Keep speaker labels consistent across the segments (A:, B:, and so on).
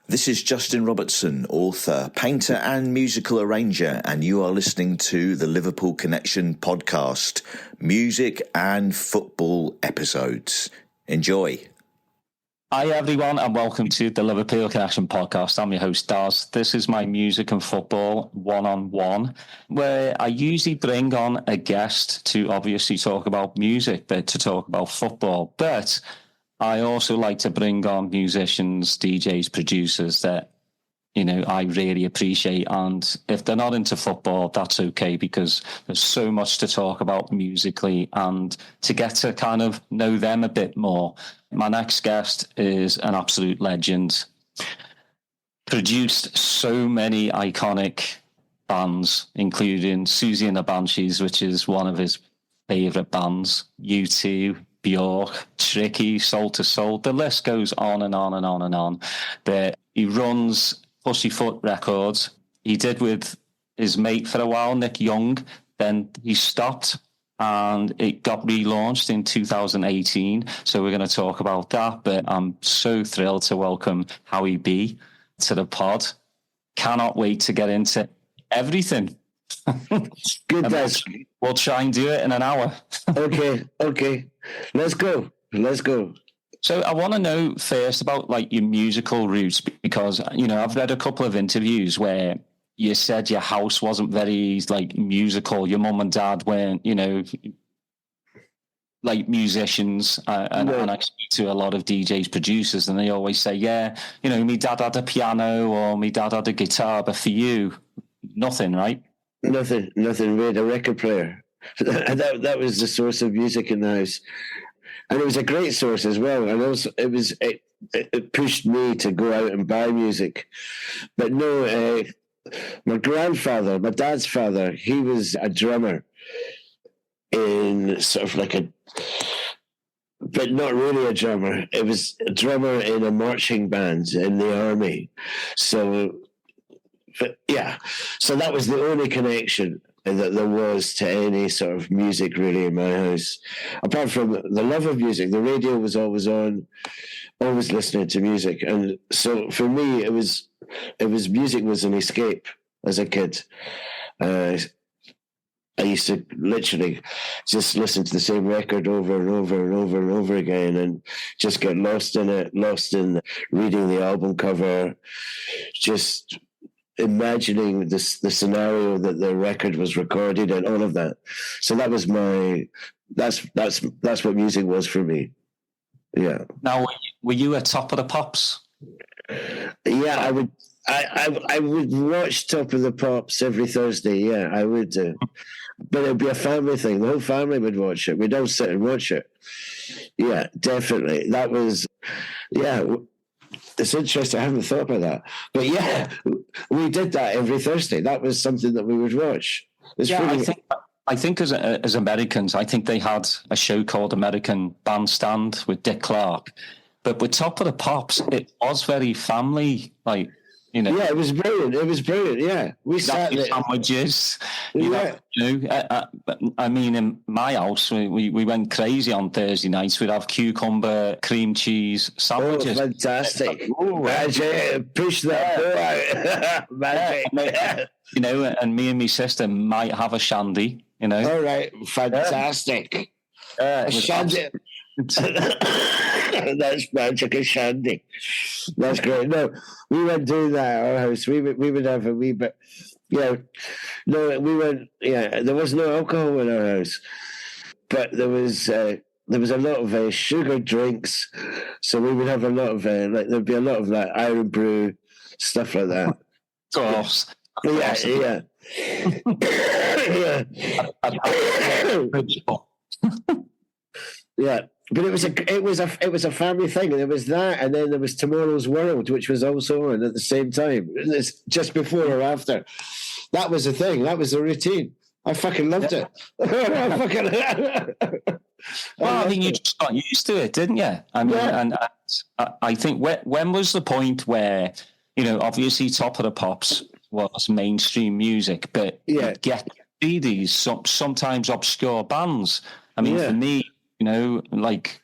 A: This is Justin Robertson, author, painter and musical arranger, and you are listening to the Liverpool Connection podcast, music and football episodes. Enjoy.
B: Hi everyone and welcome to the Liverpool Connection podcast. I'm your host Daz. This is my music and football one-on-one, where I usually bring on a guest to obviously talk about music, but to talk about football. But I also like to bring on musicians, DJs, producers that, you know, I really appreciate. And if they're not into football, that's okay, because there's so much to talk about musically and to get to kind of know them a bit more. My next guest is an absolute legend. Produced so many iconic bands, including Souxie and the Banshees, which is one of his favourite bands, U2, Bjork, Tricky, Soul to Soul. The list goes on and on and on and on. But he runs Pussyfoot Records. He did with his mate for a while, Nick Young. Then he stopped and it got relaunched in 2018. So we're going to talk about that. But I'm so thrilled to welcome Howie B to the pod. Cannot wait to get into everything.
C: Good, guys.
B: We'll try and do it in an hour.
C: Okay. Let's go.
B: So I want to know first about like your musical roots, because, you know, I've read a couple of interviews where you said your house wasn't very like musical. Your mum and dad weren't, you know, like musicians. And I speak to a lot of DJs, producers, and they always say, yeah, you know, my dad had a piano or my dad had a guitar, but for you, nothing, right?
C: Nothing. We had a record player. That was the source of music in the house. And it was a great source as well. And also it pushed me to go out and buy music. But no, my grandfather, my dad's father, he was a drummer in sort of like but not really a drummer. It was a drummer in a marching band in the army. So that was the only connection that there was to any sort of music really in my house. Apart from the love of music, the radio was always on, always listening to music. And so for me, it was music was an escape as a kid. I used to literally just listen to the same record over and over and over and over again and just get lost in it, lost in reading the album cover, just imagining the scenario that the record was recorded and all of that. So that was that's what music was for me. Yeah.
B: Now, were you a Top of the Pops?
C: Yeah, I would watch Top of the Pops every Thursday. Yeah, I would do. But it'd be a family thing. The whole family would watch it. We'd all sit and watch it. Yeah, definitely. That was, yeah. It's interesting. I haven't thought about that. But yeah, we did that every Thursday. That was something that we would watch.
B: I think as Americans, I think they had a show called American Bandstand with Dick Clark. But with Top of the Pops, it was very family, like, you know.
C: Yeah, it was brilliant. Yeah, we sat there.
B: Sandwiches. You know, I mean, in my house, we went crazy on Thursday nights. We'd have cucumber, cream cheese sandwiches.
C: Oh, fantastic! Push that out, magic.
B: You know, and me and my sister might have a shandy. You know.
C: All right, fantastic. Shandy. That's magic, a shandy. That's great. No, we went doing that at our house. We would have a wee bit. Yeah, no, we went. Yeah, there was no alcohol in our house, but there was a lot of sugar drinks. So we would have a lot of like there'd be a lot of like Iron Brew stuff like that.
B: Gosh.
C: Yeah. Yeah, but it was a family thing, and there was that, and then there was Tomorrow's World, which was also on at the same time. It's just before or after. That was the thing. That was the routine. I fucking loved it.
B: Well, I mean, you just got used to it, didn't you? I mean, and I think when was the point where, you know, obviously Top of the Pops was mainstream music, but you get to see these sometimes obscure bands. I mean, for me, you know, like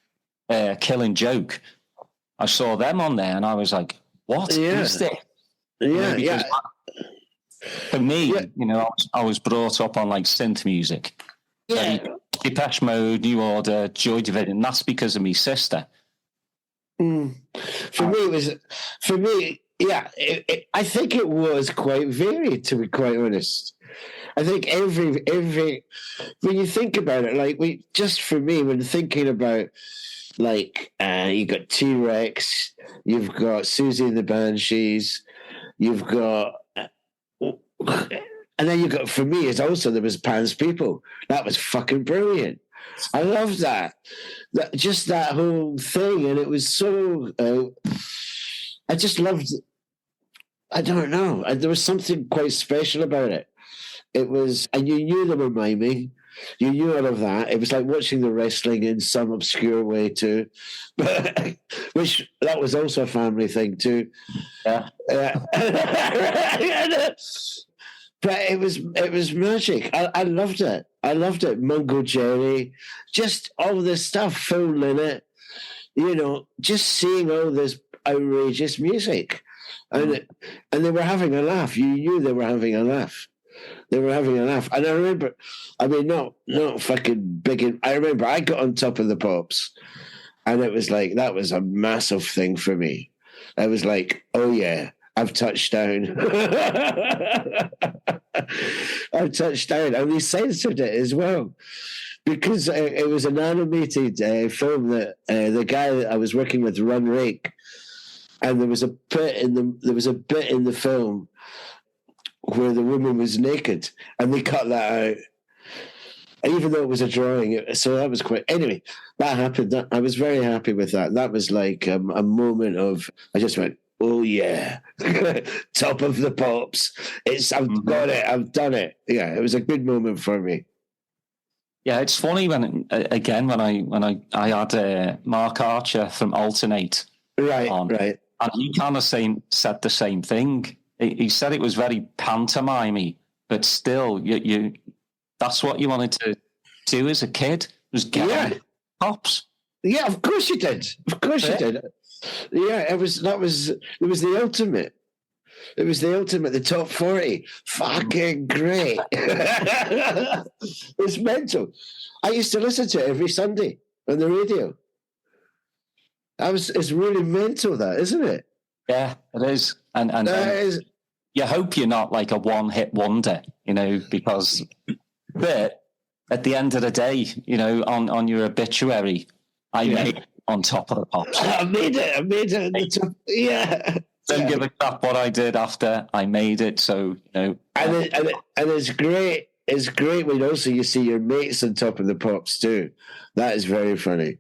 B: Killing Joke, I saw them on there and I was like, what is this?
C: Yeah, yeah.
B: For me, I was brought up on like synth music.
C: Yeah.
B: Depeche Mode, New Order, Joy Division. That's because of my sister.
C: For me, yeah. I think it was quite varied, to be quite honest. I think every when you think about it, like for me, when thinking about like you got T-Rex, you've got Susie and the Banshees, you've got. And then you got, for me, it's also, there was Pan's People. That was fucking brilliant. I loved that. Just that whole thing. And it was so, I just loved, I don't know. There was something quite special about it. It was, and you knew they were miming. You knew all of that. It was like watching the wrestling in some obscure way too, which that was also a family thing too. Yeah. But it was magic. I loved it. I loved it. Mungo Jerry, just all this stuff, Phil Lynott, just seeing all this outrageous music. And they were having a laugh. You knew they were having a laugh. They were having a laugh. And I remember, not fucking big. I remember I got on Top of the Pops, and it was like, that was a massive thing for me. I was like, oh yeah, I've touched down. I've touched down. And they censored it as well, because it was an animated film that the guy that I was working with, Run Rake, and there was a bit in the film where the woman was naked, and they cut that out, even though it was a drawing. So that was quite. Anyway, that happened. I was very happy with that. That was like a moment of. I just went, oh yeah, Top of the Pops. I've got it. I've done it. Yeah, it was a good moment for me.
B: Yeah, it's funny when I had Mark Archer from Alternate on,
C: right,
B: and he kind of said the same thing. He said it was very pantomimey, but still, you that's what you wanted to do as a kid, was get pops.
C: Yeah, of course you did. Of course you did. Yeah, it was the ultimate. It was the ultimate, the top 40. Fucking great. It's mental. I used to listen to it every Sunday on the radio. It's really mental, that, isn't it?
B: Yeah, it is. And you hope you're not like a one-hit wonder, because but at the end of the day, on your obituary, I made it on Top of the Pops.
C: I made it on the top. Yeah.
B: Don't give a crap what I did after I made it. So,
C: And it's great. It's great when also you see your mates on Top of the Pops too. That is very funny.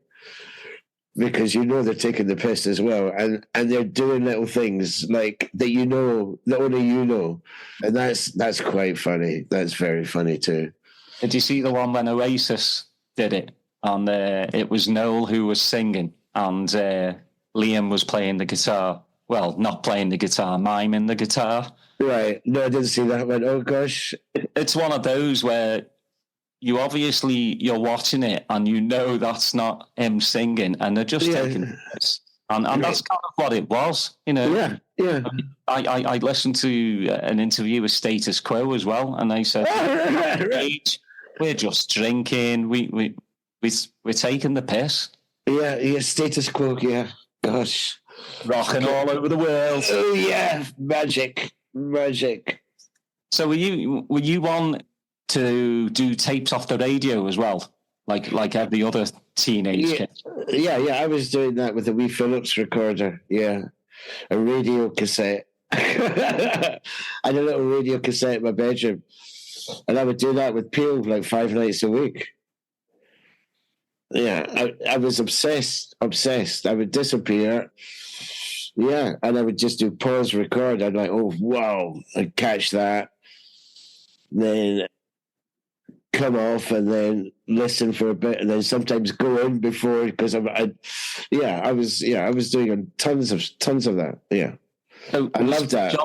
C: Because they're taking the piss as well, and they're doing little things like that that only you know, and that's quite funny. That's very funny too.
B: Did you see the one when Oasis did it? And it was Noel who was singing, and Liam was playing the guitar. Well, not playing the guitar, miming the guitar.
C: Right. No, I didn't see that one. Oh gosh,
B: it's one of those where you're watching it and that's not him singing, and they're just taking this. And that's kind of what it was,
C: Yeah.
B: I listened to an interview with Status Quo as well, and they said, we're just drinking, we're taking the piss.
C: Yeah, Status Quo, yeah. Gosh.
B: Rocking all over the world.
C: Oh, yeah, magic.
B: So were you on to do tapes off the radio as well, like every other teenage kid?
C: Yeah, I was doing that with a wee Philips recorder. Yeah, a radio cassette. I had a little radio cassette in my bedroom, and I would do that with Peel like 5 nights a week. Yeah, I was obsessed. I would disappear. Yeah, and I would just do pause record. I'd like, oh wow, I'd catch that, then come off and then listen for a bit, and then sometimes go in before, because I was doing tons of that. Yeah, so I loved that.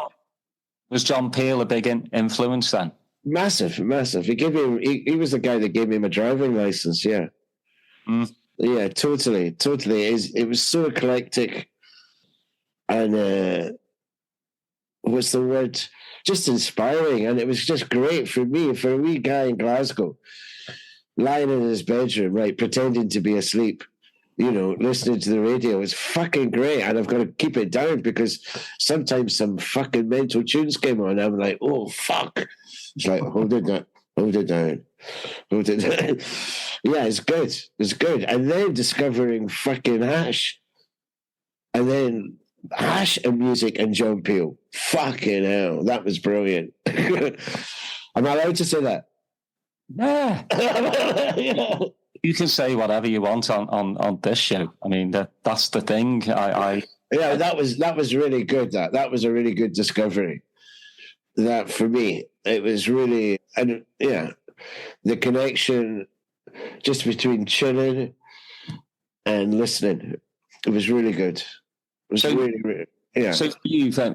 B: Was John Peel a big influence then?
C: Massive. He was the guy that gave me my driving license. Yeah, yeah, totally. It was so eclectic. and what's the word? Just inspiring, and it was just great for me, for a wee guy in Glasgow, lying in his bedroom, right, pretending to be asleep, listening to the radio. It's fucking great, and I've got to keep it down because sometimes some fucking mental tunes came on. I'm like, oh fuck! It's like hold it down. Yeah, it's good. It's good. And then discovering fucking hash, and then hash and music and John Peel. Fucking hell, that was brilliant. Am I allowed to say that?
B: Yeah. You can say whatever you want on this show. I mean, that's the thing.
C: Yeah, that was really good. That was a really good discovery. That for me, it was really, and yeah, the connection just between chilling and listening. It was really good. It was really, yeah.
B: So for you, for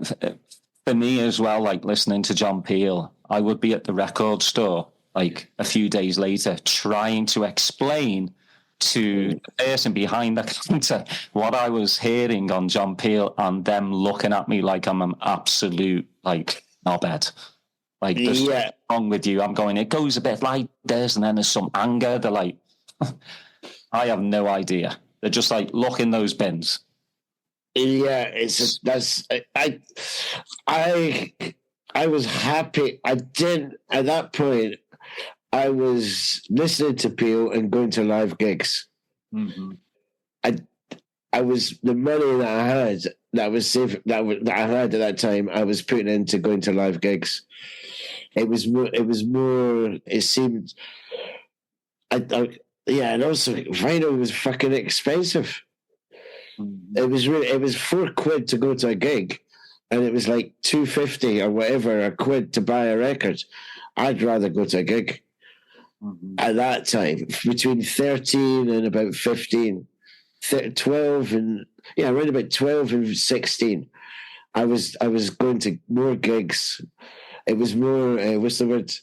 B: me as well, like listening to John Peel, I would be at the record store like a few days later trying to explain to the person behind the counter what I was hearing on John Peel, and them looking at me like I'm an absolute like knobhead. Like, there's something wrong with you. I'm going, it goes a bit like this, and then there's some anger. They're like, I have no idea. They're just like, look in those bins.
C: Yeah, I was happy. I didn't, at that point, I was listening to Peel and going to live gigs.
B: Mm-hmm.
C: I was, the money that I had, that I was saving, that I had at that time, I was putting into going to live gigs. It seemed, and also vinyl was fucking expensive.
B: Mm-hmm.
C: It was £4 to go to a gig, and it was like $2.50 or whatever, a quid to buy a record. I'd rather go to a gig.
B: Mm-hmm.
C: At that time, between 13 and about 15, 12 and around about 12 and 16, I was going to more gigs. It was more, what's the word?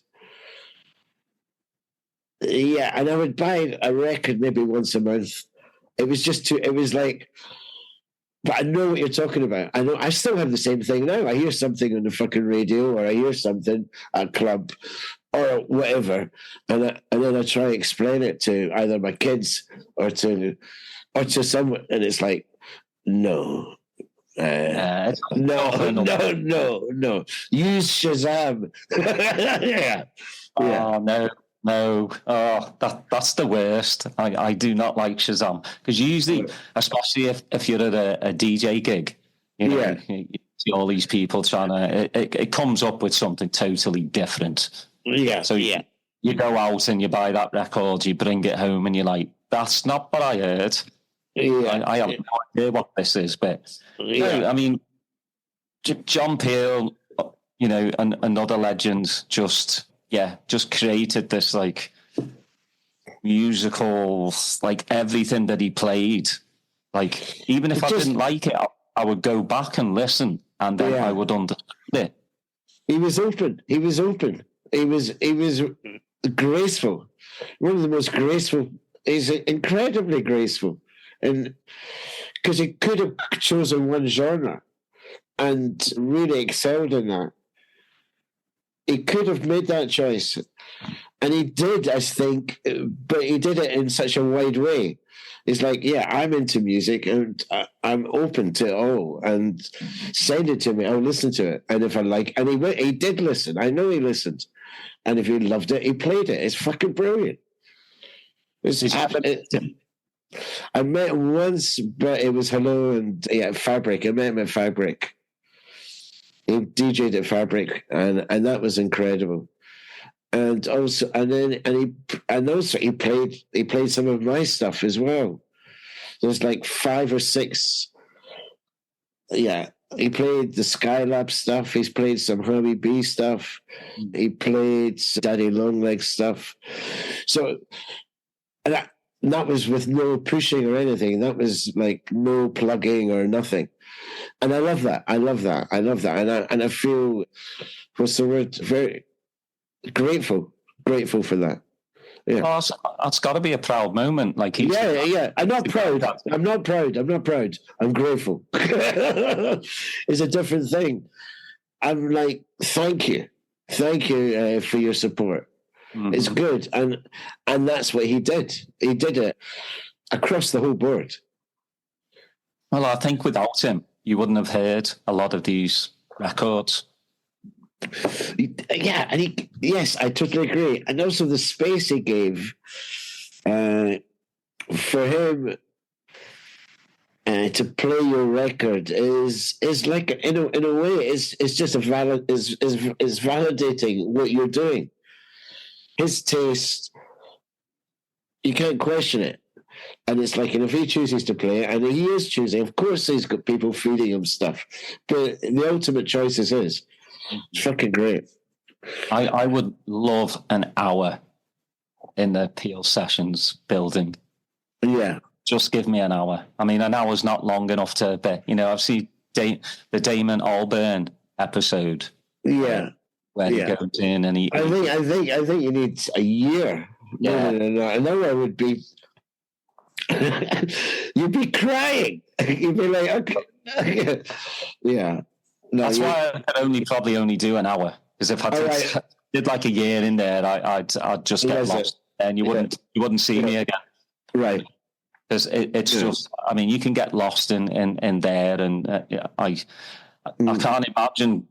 C: Yeah, and I would buy a record maybe once a month. It was just it was like, but I know what you're talking about. I know, I still have the same thing now. I hear something on the fucking radio, or I hear something at a club or whatever, and then I try to explain it to either my kids or to someone, and it's like, no. No. Use Shazam. Yeah.
B: Oh, no. Oh, that's the worst. I do not like Shazam, because usually, especially if you're at a DJ gig, you see all these people trying to, it comes up with something totally different.
C: Yeah.
B: So you go out and you buy that record, you bring it home, and you're like, that's not what I heard.
C: Yeah.
B: I have no idea what this is, but no, I mean, John Peel, and another legend, just created this like musical, like everything that he played. Like, even if I didn't like it, I would go back and listen, and then I would understand it.
C: He was open. He was graceful. One of the most graceful. He's incredibly graceful. And because he could have chosen one genre and really excelled in that. He could have made that choice. And he did, I think, but he did it in such a wide way. It's like, I'm into music and I'm open to it all, and send it to me. I'll listen to it. And if I like, and he did listen. I know he listened. And if he loved it, he played it. It's fucking brilliant. I met him once, but it was Fabric. I met him at Fabric. He DJ'd at Fabric, and that was incredible. And also, he played some of my stuff as well. There's like 5 or 6. Yeah, he played the Skylab stuff. He's played some Howie B stuff. He played Daddy Longlegs stuff. So, and that was with no pushing or anything. That was like no plugging or nothing. And I love that. And I feel, what's the word? Very grateful for that. Yeah.
B: Oh, that's got to be a proud moment. Like
C: yeah. I'm not proud. I'm grateful. It's a different thing. I'm like, thank you for your support. Mm-hmm. It's good, and that's what he did. He did it across the whole board.
B: Well, I think without him, you wouldn't have heard a lot of these records.
C: Yeah, and yes, I totally agree. And also the space he gave for him to play your record is like in a way is just is validating what you're doing. His taste, you can't question it. And it's like, and if he chooses to play it, and he is choosing, of course he's got people feeding him stuff, but the ultimate choice is his. It's fucking great.
B: I would love an hour in the Peel Sessions building.
C: Yeah.
B: Just give me an hour. I mean, an hour's not long enough to be, I've seen the Damon Albarn episode.
C: Yeah.
B: Where he goes in and he...
C: I think you need a year.
B: Yeah.
C: No. An hour would be... You'd be crying. You'd be like, okay. Yeah. No,
B: that's why I could probably only do an hour. Because if I did like a year in there, I'd just get lost, and you wouldn't see me again.
C: Right.
B: Because it's just, I mean, you can get lost in there, and I can't imagine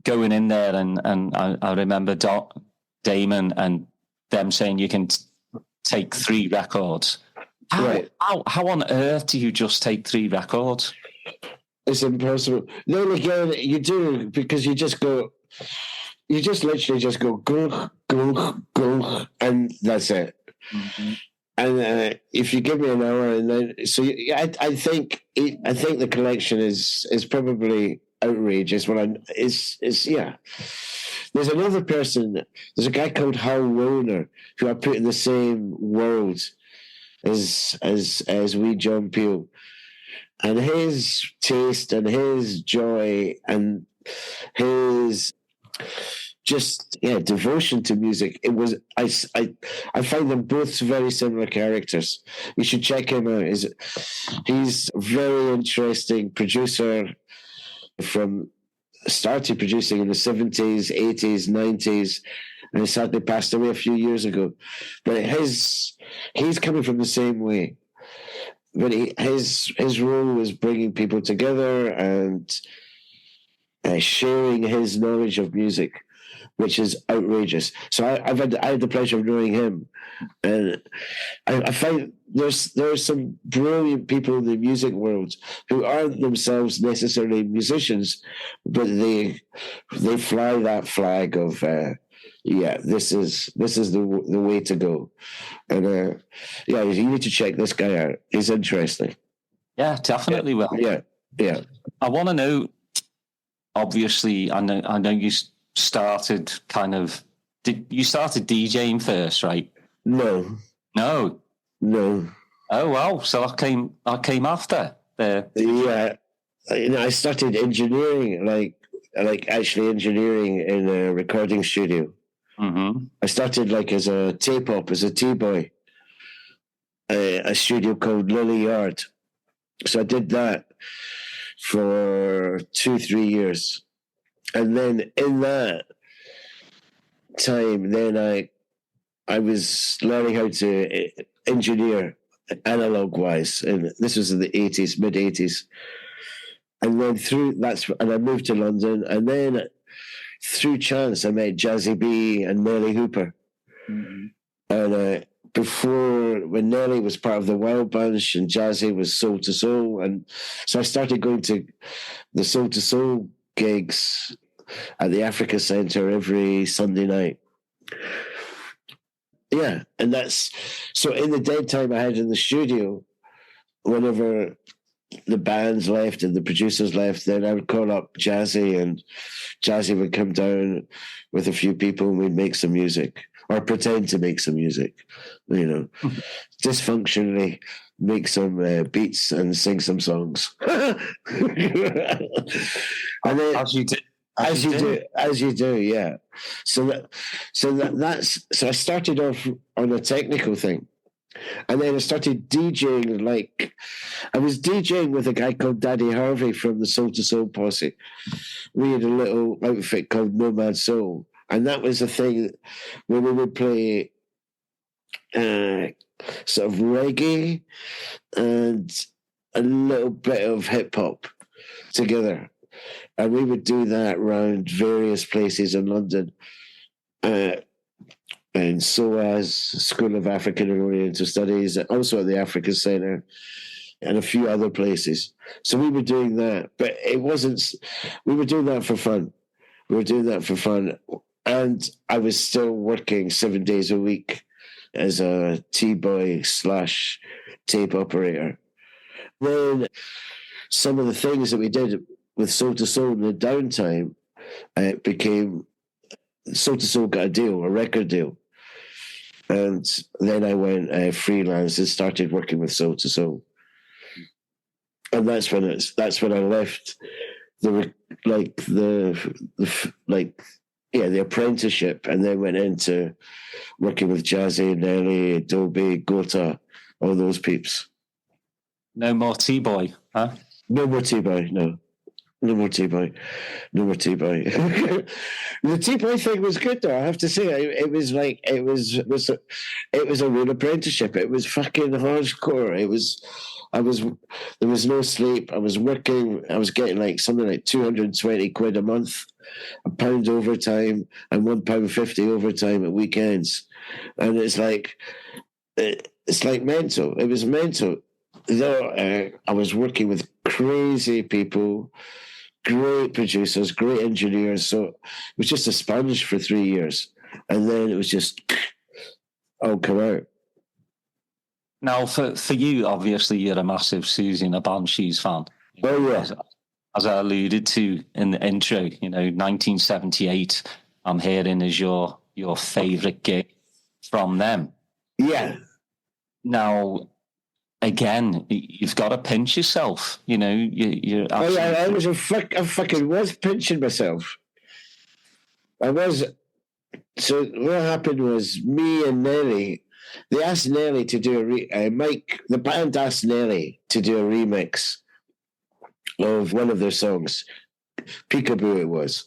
B: going in there, and I remember Damon and them saying you can take 3 records. How on earth do you just take 3 records?
C: It's impossible. Then again, you do, because you just literally just go gunk, gunk, gunk, and that's it. Mm-hmm. And if you give me an hour, and then I think the collection is probably outrageous. Yeah. There's another person. There's a guy called Howie Roner who I put in the same world as we John Peel. And his taste and his joy and his just devotion to music. It was I find them both very similar characters. You should check him out. He's a very interesting producer started producing in the 70s, 80s, 90s, and he sadly passed away a few years ago. But he's coming from the same way. But his role was bringing people together and sharing his knowledge of music, which is outrageous. So I had the pleasure of knowing him, and I find there's some brilliant people in the music world who aren't themselves necessarily musicians, but they fly that flag of this is the way to go. And you need to check this guy out. He's interesting.
B: Yeah, definitely will.
C: Yeah.
B: I want to know, obviously, I know you started you started DJing first, right?
C: No.
B: Oh wow, so I came after the...
C: Yeah. I started engineering, like actually engineering in a recording studio.
B: Mm-hmm.
C: I started as a tape op, as a T-boy, a studio called Lily Yard. So I did that for 2-3 years. And then in that time, then I was learning how to engineer analog-wise. And this was in the 80s, mid-80s. And then and I moved to London. And then through chance, I met Jazzy B and Nelly Hooper. Mm-hmm. And when Nelly was part of the Wild Bunch and Jazzy was Soul to Soul, and so I started going to the Soul to Soul gigs at the Africa Centre every Sunday night. Yeah, and that's so in the dead time I had in the studio, whenever the bands left and the producers left, then I would call up Jazzy, and Jazzy would come down with a few people and we'd make some music, or pretend to make some music, dysfunctionally make some beats and sing some songs. And then, As you do, yeah. So I started off on a technical thing, and then I started DJing. Like, I was DJing with a guy called Daddy Harvey from the II Soul posse. We had a little outfit called Nomad Soul, and that was a thing where we would play sort of reggae and a little bit of hip hop together. And we would do that around various places in London, and SOAS, School of African and Oriental Studies, also at the Africa Centre, and a few other places. So we were doing that, but we were doing that for fun. And I was still working 7 days a week as a T-boy / tape operator. Then some of the things that we did with Soul II Soul in the downtime, became Soul II Soul got a record deal. And then I went freelance and started working with Soul II Soul. And that's when I left the apprenticeship, and then went into working with Jazzy, Nelly, Adobe, Gota, all those peeps.
B: No more T-boy, huh?
C: No more T-boy, no. No more T-boy. The T-boy thing was good, though. I have to say, it was a real apprenticeship. It was fucking hardcore. There was no sleep. I was working. I was getting like something like 220 quid a month, £1 overtime, and £1.50 overtime at weekends. And it's like mental. It was mental. Though I was working with crazy people, great producers, great engineers. So it was just a sponge for 3 years. And then it was just all come out.
B: Now, for you, obviously, you're a massive Souxie and the Banshees fan.
C: Oh, yeah.
B: As I alluded to in the intro, 1978, I'm hearing is your favourite gig from them.
C: Yeah.
B: Now, again, you've got to pinch yourself. You're absolutely...
C: I fucking was pinching myself. I was. So what happened was, me and Nelly, they asked Nelly to do the band asked Nelly to do a remix of one of their songs. Peekaboo it was.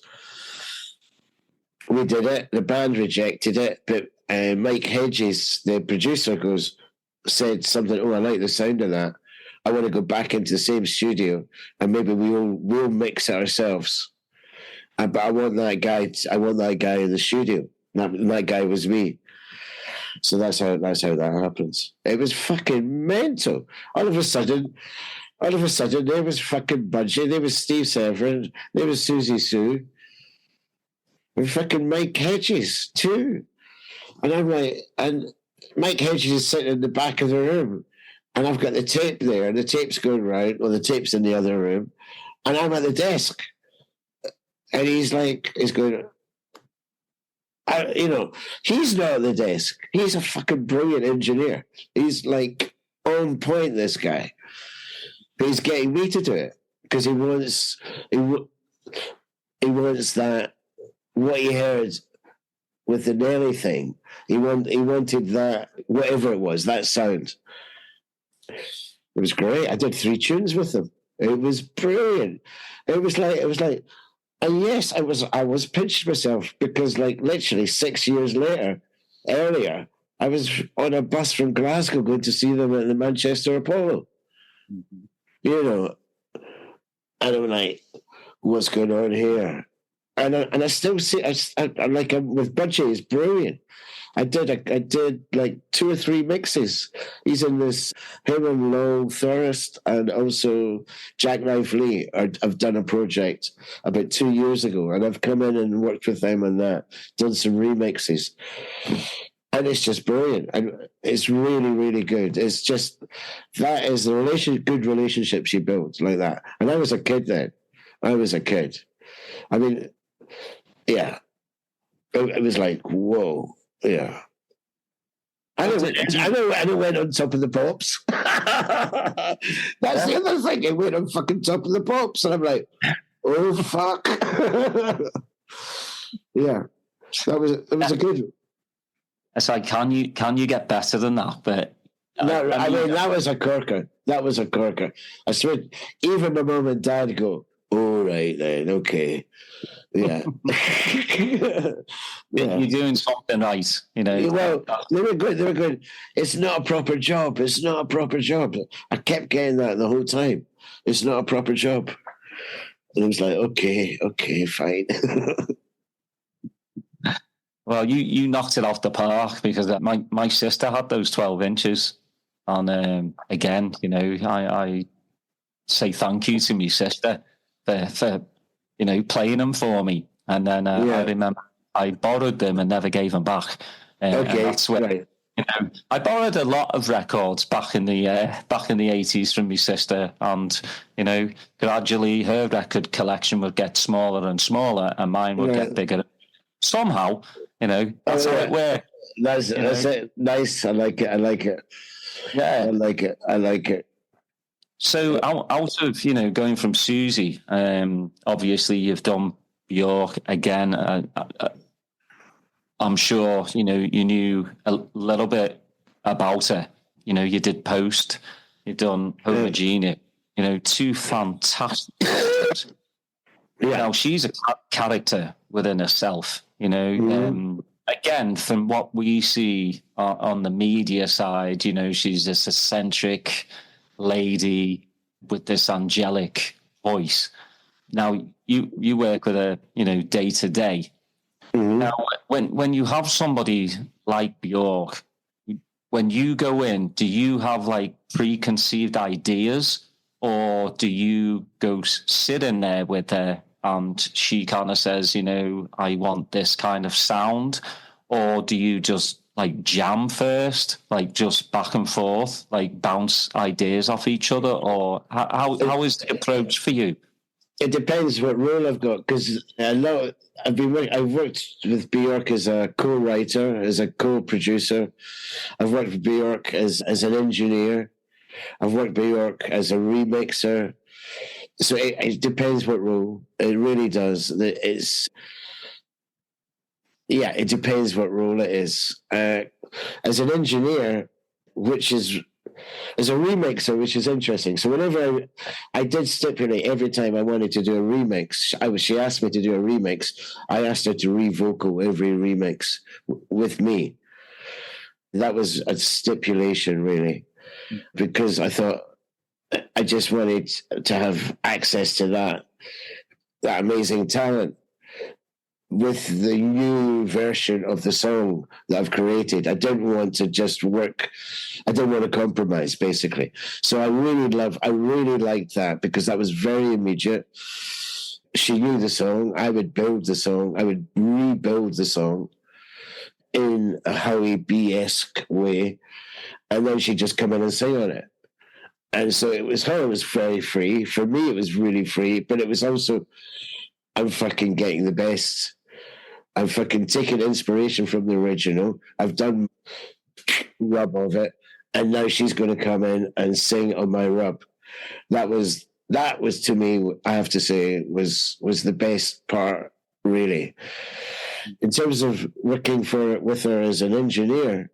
C: We did it. The band rejected it, but Mike Hedges, the producer, said something. Oh, I like the sound of that. I want to go back into the same studio and maybe we'll mix it ourselves. But I want that guy. I want that guy in the studio. That guy was me. So that's how that happens. It was fucking mental. All of a sudden, there was fucking Banshee, there was Steve Severin, there was Susie Sue, and fucking Mike Hedges too. And I'm like, and Mike Hedges is sitting in the back of the room, and I've got the tape there, and the tape's going round, or the tape's in the other room, and I'm at the desk, and he's going. He's not at the desk. He's a fucking brilliant engineer. He's like on point, this guy. But he's getting me to do it because he wants that, what he heard with the Nelly thing. He wanted that, whatever it was, that sound. It was great. I did 3 tunes with him. It was brilliant. It was like. And yes, I was pinching myself because, like, literally 6 years earlier, I was on a bus from Glasgow going to see them at the Manchester Apollo. Mm-hmm. And I'm like, what's going on here? And I still see, I'm with Budgie, it's brilliant. I did like 2 or 3 mixes. He's in this, him and Lowell Thorist and also Jack Knife Lee have done a project about 2 years ago, and I've come in and worked with them on that, done some remixes. And it's just brilliant. And it's really, really good. It's just, that is the good relationships you build like that. And I was a kid then. I mean, yeah. It was like, whoa. Yeah. I know went on Top of the Pops. That's the other thing. It went on fucking Top of the Pops. And I'm like, Oh fuck! Yeah, it was a good.
B: It's like, can you get better than that? But
C: No, I mean that was a corker. That was a corker. I swear, even my mum and dad go, "All right then, okay." Yeah.
B: You're doing something right, you know.
C: Well, they were good. They were good. It's not a proper job. It's not a proper job. I kept getting that the whole time. It's not a proper job. And I was like, okay, fine.
B: Well, you knocked it off the park, because my sister had those 12 inches. And again, you know, I say thank you to my sister for you know, playing them for me. And then I remember I borrowed them and never gave them back. And that's where,
C: right.
B: you know, I borrowed a lot of records back in the 80s from my sister, and you know, gradually her record collection would get smaller and smaller, and mine would get bigger. Somehow, you know, that's how it worked.
C: That's it. Nice. I like it. Yeah, I like it.
B: So out of, you know, going from Souxie, obviously you've done Bjork again. I'm sure, you know, you knew a little bit about her. You know, you did Post, you've done Homogenic, you know, two fantastic characters. Yeah. Now, she's a character within herself, you know. Again, from what we see on the media side, you know, she's this eccentric lady with this angelic voice. Now, you work with her, you know, day to day. Now, when you have somebody like Bjork, when you go in, do you have like preconceived ideas, or do you go sit in there with her and she kind of says, you know, I want this kind of sound? Or do you just like jam first, like just back and forth, like bounce ideas off each other? Or how is the approach for you?
C: It depends what role I've got, because I've worked with Bjork as a co-writer, as a co-producer. I've worked with Bjork as an engineer. I've worked with Bjork as a remixer. So it depends what role. It really does. It depends what role it is. As an engineer, as a remixer, which is interesting. So whenever I did stipulate every time I wanted to do a remix, she asked me to do a remix, I asked her to re-vocal every remix with me. That was a stipulation, really, because I thought I just wanted to have access to that amazing talent with the new version of the song that I've created. I didn't want to just work. I didn't want to compromise, basically. So I really liked that, because that was very immediate. She knew the song. I would build the song. I would rebuild the song in a Howie B-esque way. And then she'd just come in and sing on it. And so it was very free. For me, it was really free, but it was also, I'm fucking getting the best. I'm fucking taking inspiration from the original. I've done rub of it, and now she's going to come in and sing on my rub. That was to me, I have to say, was the best part, really. In terms of working with her as an engineer,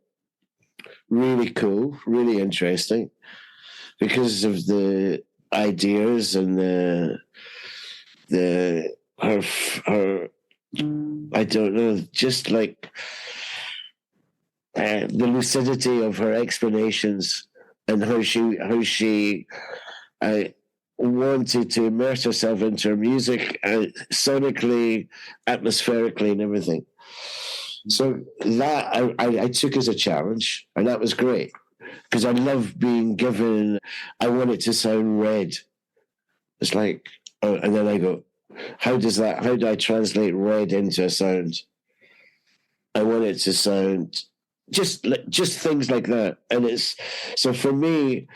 C: really cool, really interesting, because of the ideas and her I don't know, just like the lucidity of her explanations, and how she wanted to immerse herself into her music, sonically, atmospherically, and everything. So that I took as a challenge, and that was great, because I love being given. I want it to sound red. It's like, and then I go, how do I translate red into a sound? I want it to sound just things like that. And it's, so for me,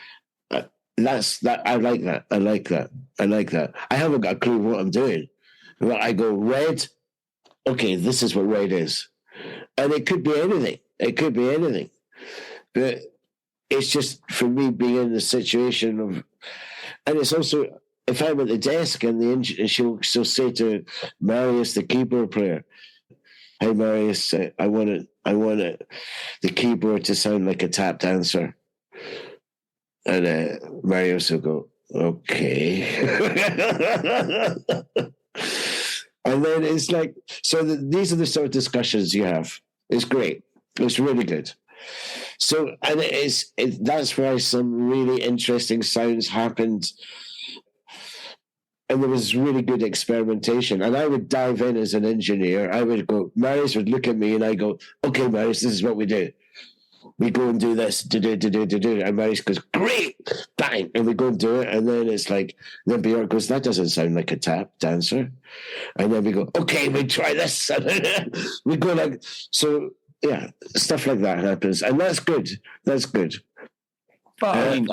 C: that's that. I like that. I haven't got a clue what I'm doing. But I go, red, okay, this is what red is. And it could be anything. But it's just, for me, being in the situation of, and it's also, if I'm at the desk and she'll say to Marius, the keyboard player, "Hey Marius, I want the keyboard to sound like a tap dancer," and Marius will go, "Okay." And then it's like, so these are the sort of discussions you have. It's great. It's really good. So, and that's why some really interesting sounds happened. And there was really good experimentation. And I would dive in as an engineer. I would go, Marius would look at me and I go, "Okay, Marius, this is what we do. We go and do this, do. And Marius goes, "Great, bang." And we go and do it. And then it's like, then Bjork goes, "That doesn't sound like a tap dancer." And then we go, "Okay, we try this." We go like, so yeah, stuff like that happens. And that's good. That's good.
B: But I mean,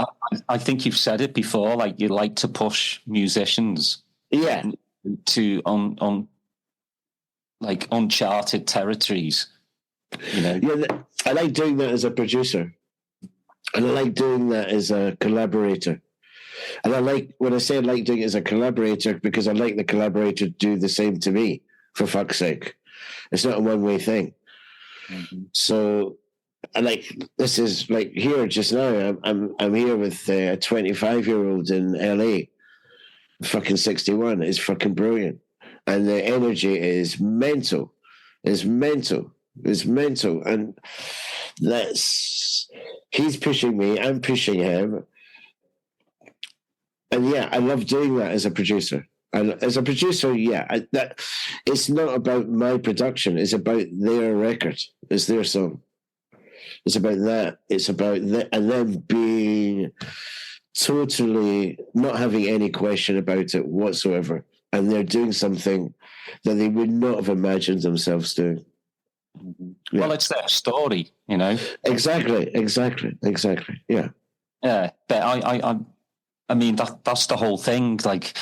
B: I think you've said it before, like you like to push musicians to on like uncharted territories. You know?
C: Yeah, I like doing that as a producer. And I like doing that as a collaborator. And I like, when I say I like doing it as a collaborator, because I like the collaborator to do the same to me, for fuck's sake. It's not a one-way thing. Mm-hmm. So, I like, this is like here just now, I'm here with a 25-year-old in LA, fucking 61. It's fucking brilliant. And the energy is mental. It's mental. It's mental. And he's pushing me, I'm pushing him. And yeah, I love doing that as a producer. And as a producer, yeah, it's not about my production. It's about their record. It's their song. It's about that. It's about that, and them being totally not having any question about it whatsoever. And they're doing something that they would not have imagined themselves doing.
B: Yeah. Well, it's their story, you know.
C: Exactly. Yeah.
B: Yeah, but I mean that's the whole thing. Like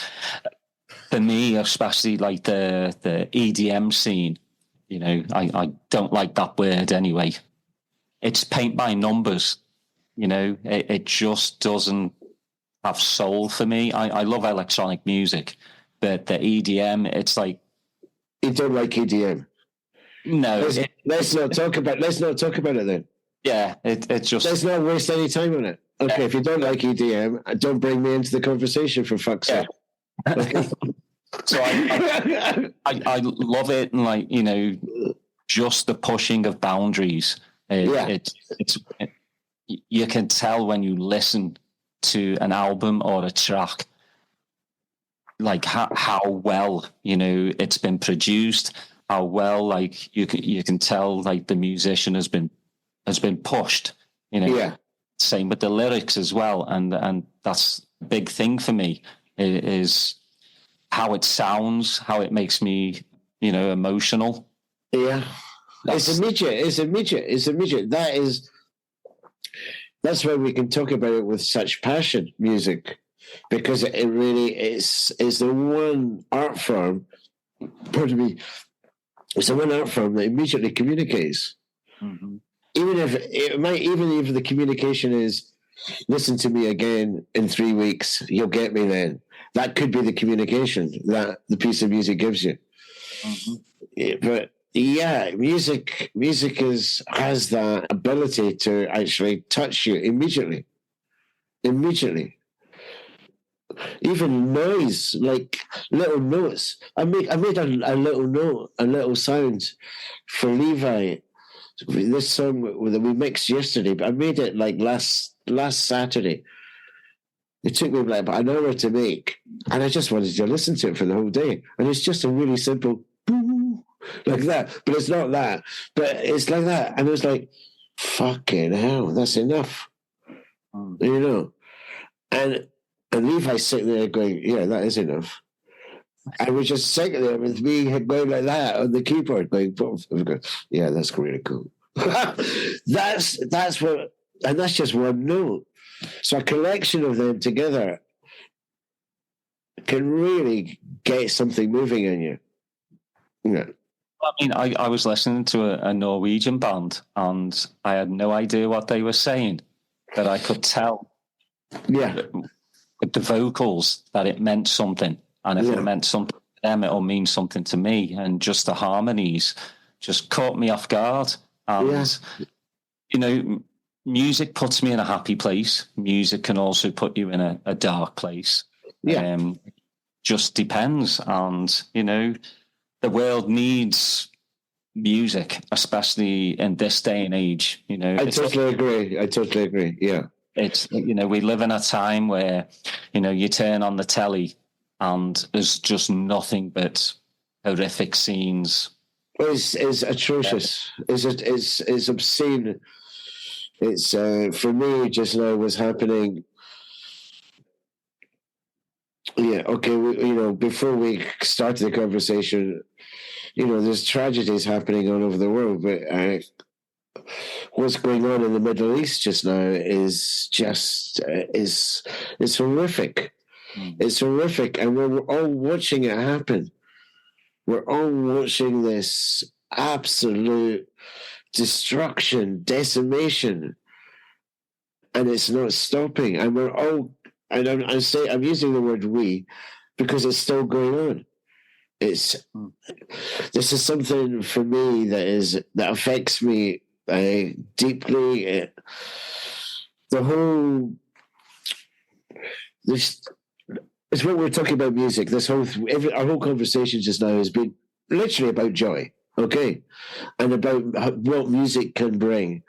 B: for me, especially like the EDM scene, you know, I don't like that word anyway. It's paint by numbers, you know. It just doesn't have soul for me. I love electronic music, but the EDM, it's like,
C: you don't like EDM.
B: No,
C: let's not talk about it then.
B: Yeah, it's just, let's
C: not waste any time on it. Okay, yeah. If you don't like EDM, don't bring me into the conversation, for fuck's sake. Okay.
B: So I love it, and like, you know, just the pushing of boundaries. It's you can tell when you listen to an album or a track, like how well, you know, it's been produced, how well, like you can tell like the musician has been pushed, you know.
C: Yeah.
B: Same with the lyrics as well, and that's a big thing for me is how it sounds, how it makes me, you know, emotional.
C: Yeah. It's immediate. That's why we can talk about it with such passion, music, because it really is the one art form. Pardon me. It's the one art form that immediately communicates. Mm-hmm. Even if the communication is, listen to me again in 3 weeks, you'll get me then. That could be the communication that the piece of music gives you. Mm-hmm. But yeah, music has that ability to actually touch you immediately. Even noise, like little notes. I made a little note, a little sound for Levi. This song that we mixed yesterday, but I made it like last Saturday. It took me like about an hour to make, and I just wanted to listen to it for the whole day. And it's just a really simple boo, like that, but it's not that. But it's like that, and it was like, fucking hell, that's enough, you know. And Levi's sitting there going, yeah, that is enough. And we're just sitting there with me going like that on the keyboard, going, yeah, that's really cool. that's what, and that's just one note. So a collection of them together can really get something moving in you. Yeah.
B: I mean, I was listening to a Norwegian band, and I had no idea what they were saying, but I could tell.
C: Yeah.
B: with the vocals that it meant something. And if it meant something to them, it'll mean something to me. And just the harmonies just caught me off guard. And, you know, music puts me in a happy place. Music can also put you in a dark place. Just depends. And, you know, the world needs music, especially in this day and age. You know,
C: I totally agree. Yeah.
B: It's, you know, we live in a time where, you know, you turn on the telly and there's just nothing but horrific scenes.
C: It's atrocious. It's obscene. It's for me just now what's happening. Yeah, okay. You know, before we started the conversation, you know, there's tragedies happening all over the world, but what's going on in the Middle East just now is just it's horrific. It's horrific, and we're all watching it happen. We're all watching this absolute destruction, decimation, and it's not stopping. And we're all, and I'm using the word "we" because it's still going on. This is something for me that affects me deeply. The whole it's what we're talking about music. Our whole conversation just now has been literally about joy, okay, and about what music can bring,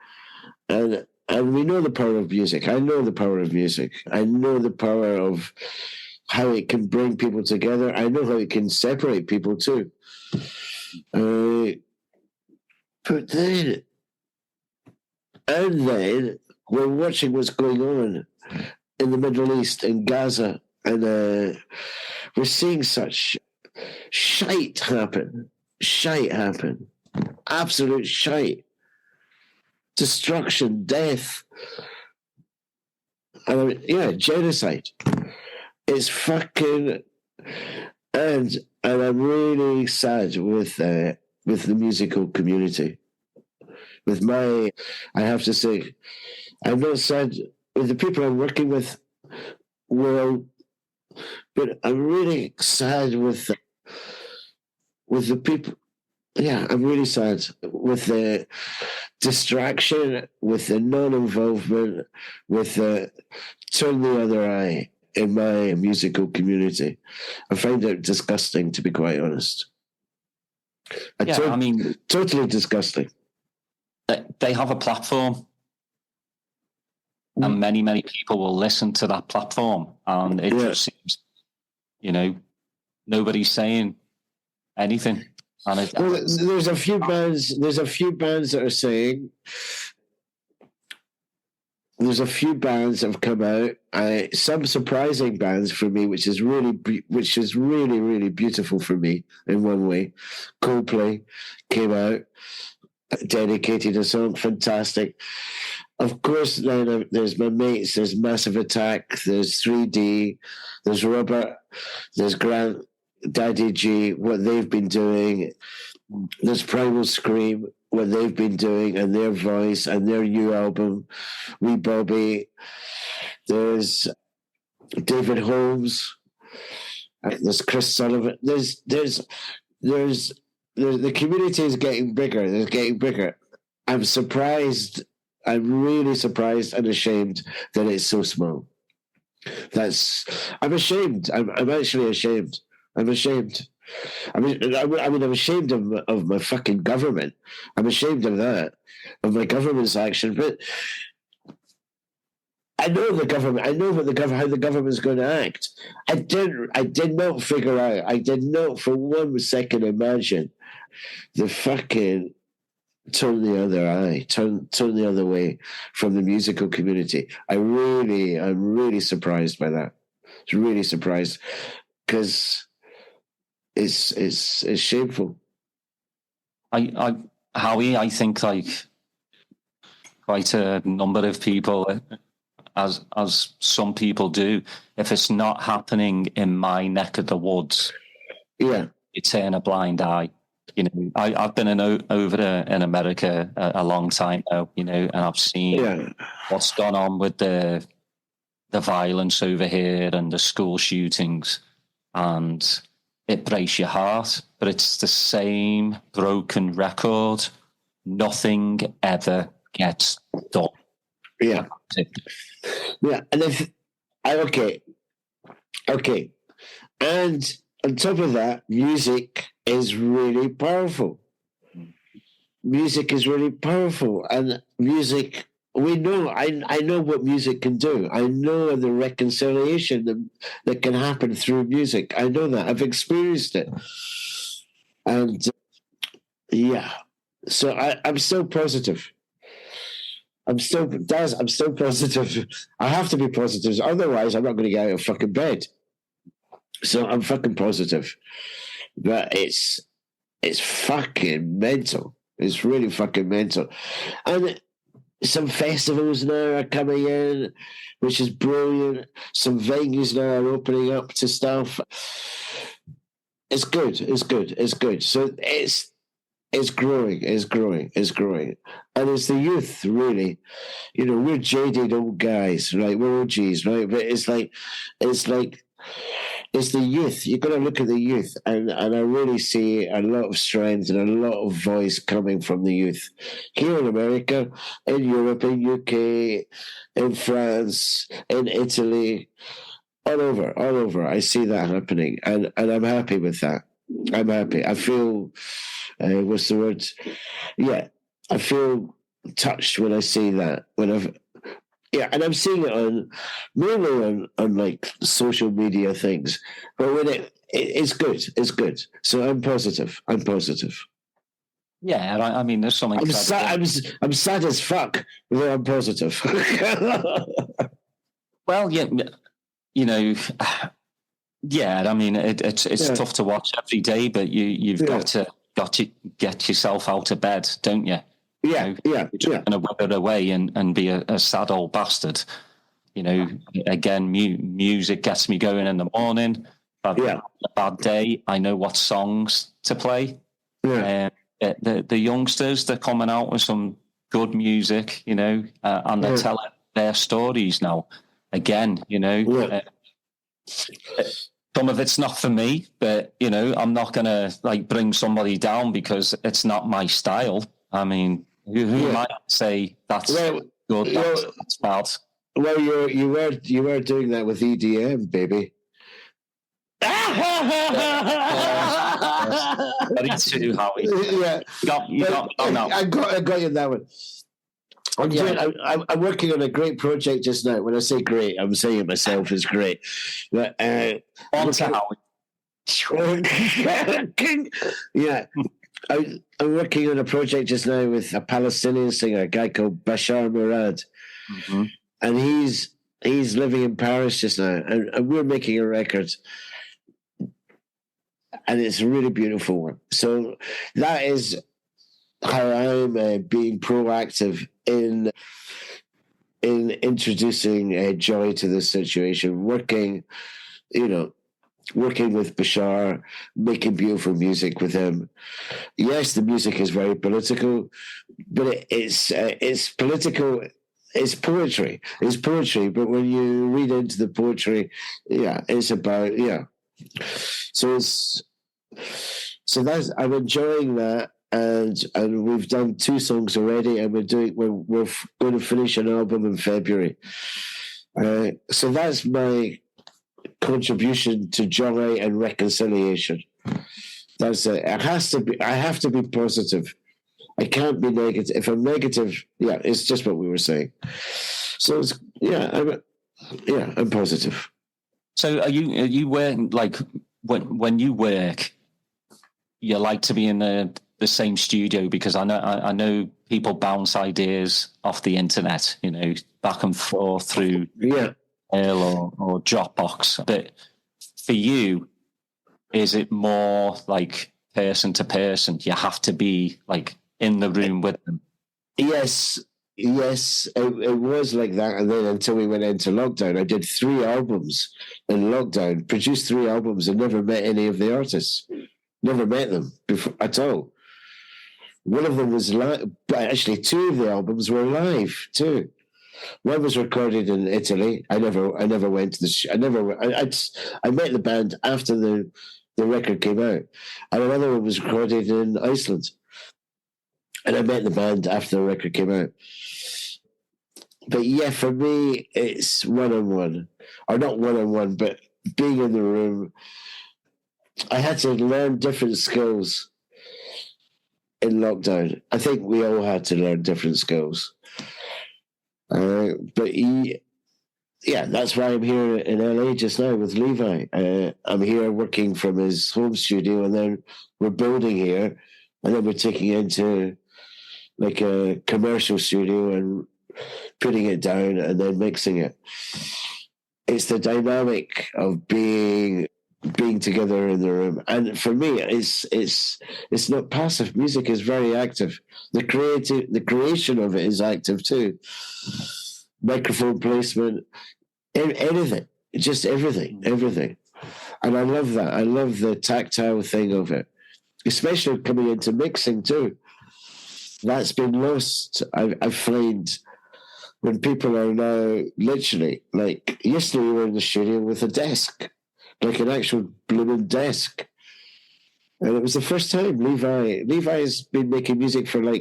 C: and we know the power of music. I know the power of music. I know the power of how it can bring people together. I know how it can separate people too. But then we're watching what's going on in the Middle East, in Gaza, and we're seeing such shite happen, absolute shite, destruction, death, genocide. It's fucking, and I'm really sad with the musical community. I have to say, I'm not sad with the people I'm working with. But I'm really sad with the people. Yeah, I'm really sad with the distraction, with the non-involvement, with the turn the other eye in my musical community. I find it disgusting, to be quite honest. Totally disgusting.
B: They have a platform, and many, many people will listen to that platform, and it just seems, you know, nobody's saying anything. And
C: there's a few bands. There's a few bands that are saying. There's a few bands that have come out. Some surprising bands for me, which is really, really beautiful for me in one way. Coldplay came out, dedicated a song, fantastic. Of course, then there's my mates. There's Massive Attack. There's 3D. There's Robert. There's Grant, Daddy G. What they've been doing. There's Primal Scream. What they've been doing, and their voice, and their new album, Wee Bobby. There's David Holmes. There's Chris Sullivan. There's the community is getting bigger. It's getting bigger. I'm surprised. I'm really surprised and ashamed that it's so small. I'm ashamed. I'm actually ashamed. I'm ashamed. I'm ashamed of my fucking government. I'm ashamed of that, of my government's action. But I know the government. I know how the government's going to act. I did not figure out. I did not for 1 second imagine the fucking turn the other eye, turn the other way from the musical community. I'm really surprised by that. I'm really surprised because it's shameful.
B: Howie, I think like quite a number of people, as some people do, if it's not happening in my neck of the woods, you turn a blind eye. You know, I've been over in America a long time now, you know, and I've seen what's gone on with the the violence over here and the school shootings, and it breaks your heart. But it's the same broken record. Nothing ever gets done.
C: Yeah. Yeah. And okay. And on top of that, music is really powerful. Music is really powerful. And music, we know, I know what music can do. I know the reconciliation that can happen through music. I know that. I've experienced it. And yeah. So I'm so positive. I'm so positive. I have to be positive. Otherwise, I'm not going to get out of fucking bed. So I'm fucking positive. But it's fucking mental. It's really fucking mental. And some festivals now are coming in, which is brilliant. Some venues now are opening up to stuff. It's good. So it's growing. And it's the youth, really. You know, we're jaded old guys, right? We're OGs, right? But it's the youth. You've got to look at the youth. And I really see a lot of strength and a lot of voice coming from the youth. Here in America, in Europe, in UK, in France, in Italy, all over. I see that happening. And I'm happy with that. I'm happy. I feel... what's the word? Yeah, I feel touched when I see that. And I'm seeing it mainly on like social media things. But when it's good. So I'm positive.
B: Yeah, I mean, there's something.
C: I'm sad as fuck, though I'm positive.
B: Well, yeah, you know. Yeah, I mean, it's tough to watch every day, but you've got to get yourself out of bed, don't you?
C: Yeah.
B: You're just going to wither away and be a sad old bastard. You know, again, music gets me going in the morning. I've had a bad day, I know what songs to play.
C: Yeah.
B: The youngsters, they're coming out with some good music, you know, and they're telling their stories now. Again, you know, some of it's not for me, but, you know, I'm not going to like bring somebody down because it's not my style. I mean, who might say that's good, that's bad?
C: Well, you were doing that with EDM, baby.
B: Very true, Howie.
C: Yeah, I got you that one. I'm working on a great project just now. When I say great, I'm saying it myself is great. But
B: on to Howie.
C: Yeah. I'm working on a project just now with a Palestinian singer, a guy called Bashar Murad.
B: Mm-hmm.
C: And he's living in Paris just now. And we're making a record. And it's a really beautiful one. So that is how I'm being proactive in introducing joy to this situation, working with Bashar, making beautiful music with him. Yes, the music is very political, but it's political. It's poetry. It's poetry, but when you read into the poetry, it's about So that's I'm enjoying that. And we've done 2 songs already, and we're going to finish an album in February. So that's my contribution to joy and reconciliation. That's it. I have to be positive. I can't be negative. If I'm negative, it's just what we were saying. So I'm positive.
B: So are you working like when you work? You like to be in the same studio, because I know people bounce ideas off the internet, you know, back and forth through mail or Dropbox. But for you, is it more like person to person? You have to be like in the room with them.
C: Yes, it was like that. And then until we went into lockdown, I did 3 albums in lockdown, produced 3 albums, and never met any of the artists. Never met them before at all. One of them was live, but actually 2 of the albums were live too. One was recorded in Italy. I never went to the. I met the band after the record came out, and another one was recorded in Iceland, and I met the band after the record came out. But yeah, for me, it's one-on-one, or not one-on-one, but being in the room. I had to learn different skills in lockdown. I think we all had to learn different skills. That's why I'm here in LA just now with Levi. I'm here working from his home studio, and then we're building here, and then we're taking it into like a commercial studio and putting it down and then mixing it. It's the dynamic of being together in the room, and for me, it's not passive. Music is very active. The creation of it is active too. Microphone placement, anything, just everything. And I love that. I love the tactile thing of it, especially coming into mixing too. That's been lost. I find when people are now literally, like yesterday we were in the studio with a desk, like an actual blooming desk. And it was the first time Levi's been making music for 10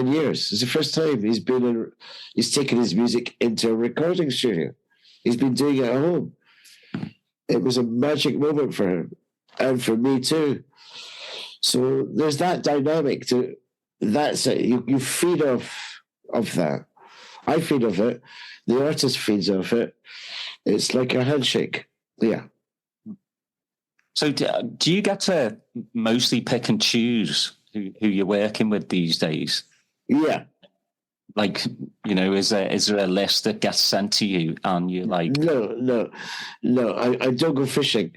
C: years. It's the first time he's taken his music into a recording studio. He's been doing it at home. It was a magic moment for him, and for me too. So there's that dynamic to that's it. You feed off of that. I feed off it. The artist feeds off it. It's like a handshake. Yeah.
B: So do you get to mostly pick and choose who you're working with these days?
C: Yeah.
B: Like, is there a list that gets sent to you and you're like...
C: No. I don't go fishing.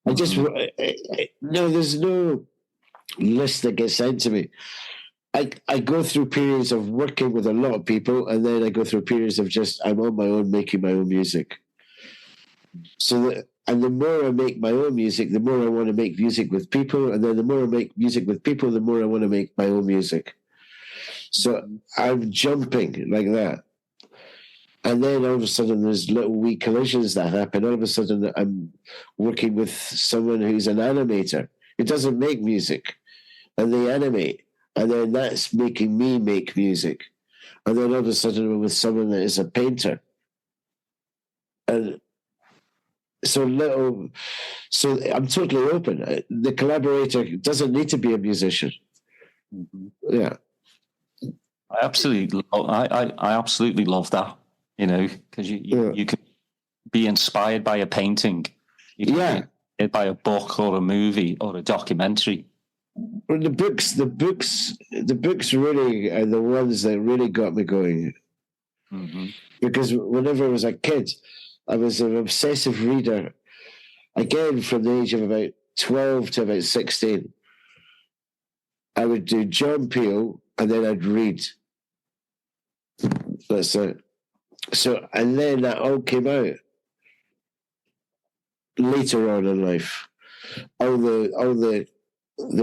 C: I just... No, there's no list that gets sent to me. I go through periods of working with a lot of people, and then I go through periods of just, I'm on my own, making my own music. And the more I make my own music, the more I want to make music with people. And then the more I make music with people, the more I want to make my own music. So I'm jumping like that. And then all of a sudden there's little wee collisions that happen. All of a sudden I'm working with someone who's an animator. He doesn't make music, and they animate. And then that's making me make music. And then all of a sudden I'm with someone that is a painter. And so I'm totally open. The collaborator doesn't need to be a musician.
B: Mm-hmm.
C: Yeah.
B: I absolutely love that, because you can be inspired by a painting. You can be inspired by a book or a movie or a documentary.
C: Well, the books really are the ones that really got me going.
B: Mm-hmm.
C: Because whenever I was a kid, I was an obsessive reader. Again, from the age of about 12 to about 16, I would do John Peel, and then I'd read. That's it. So, and then that all came out later on in life. All the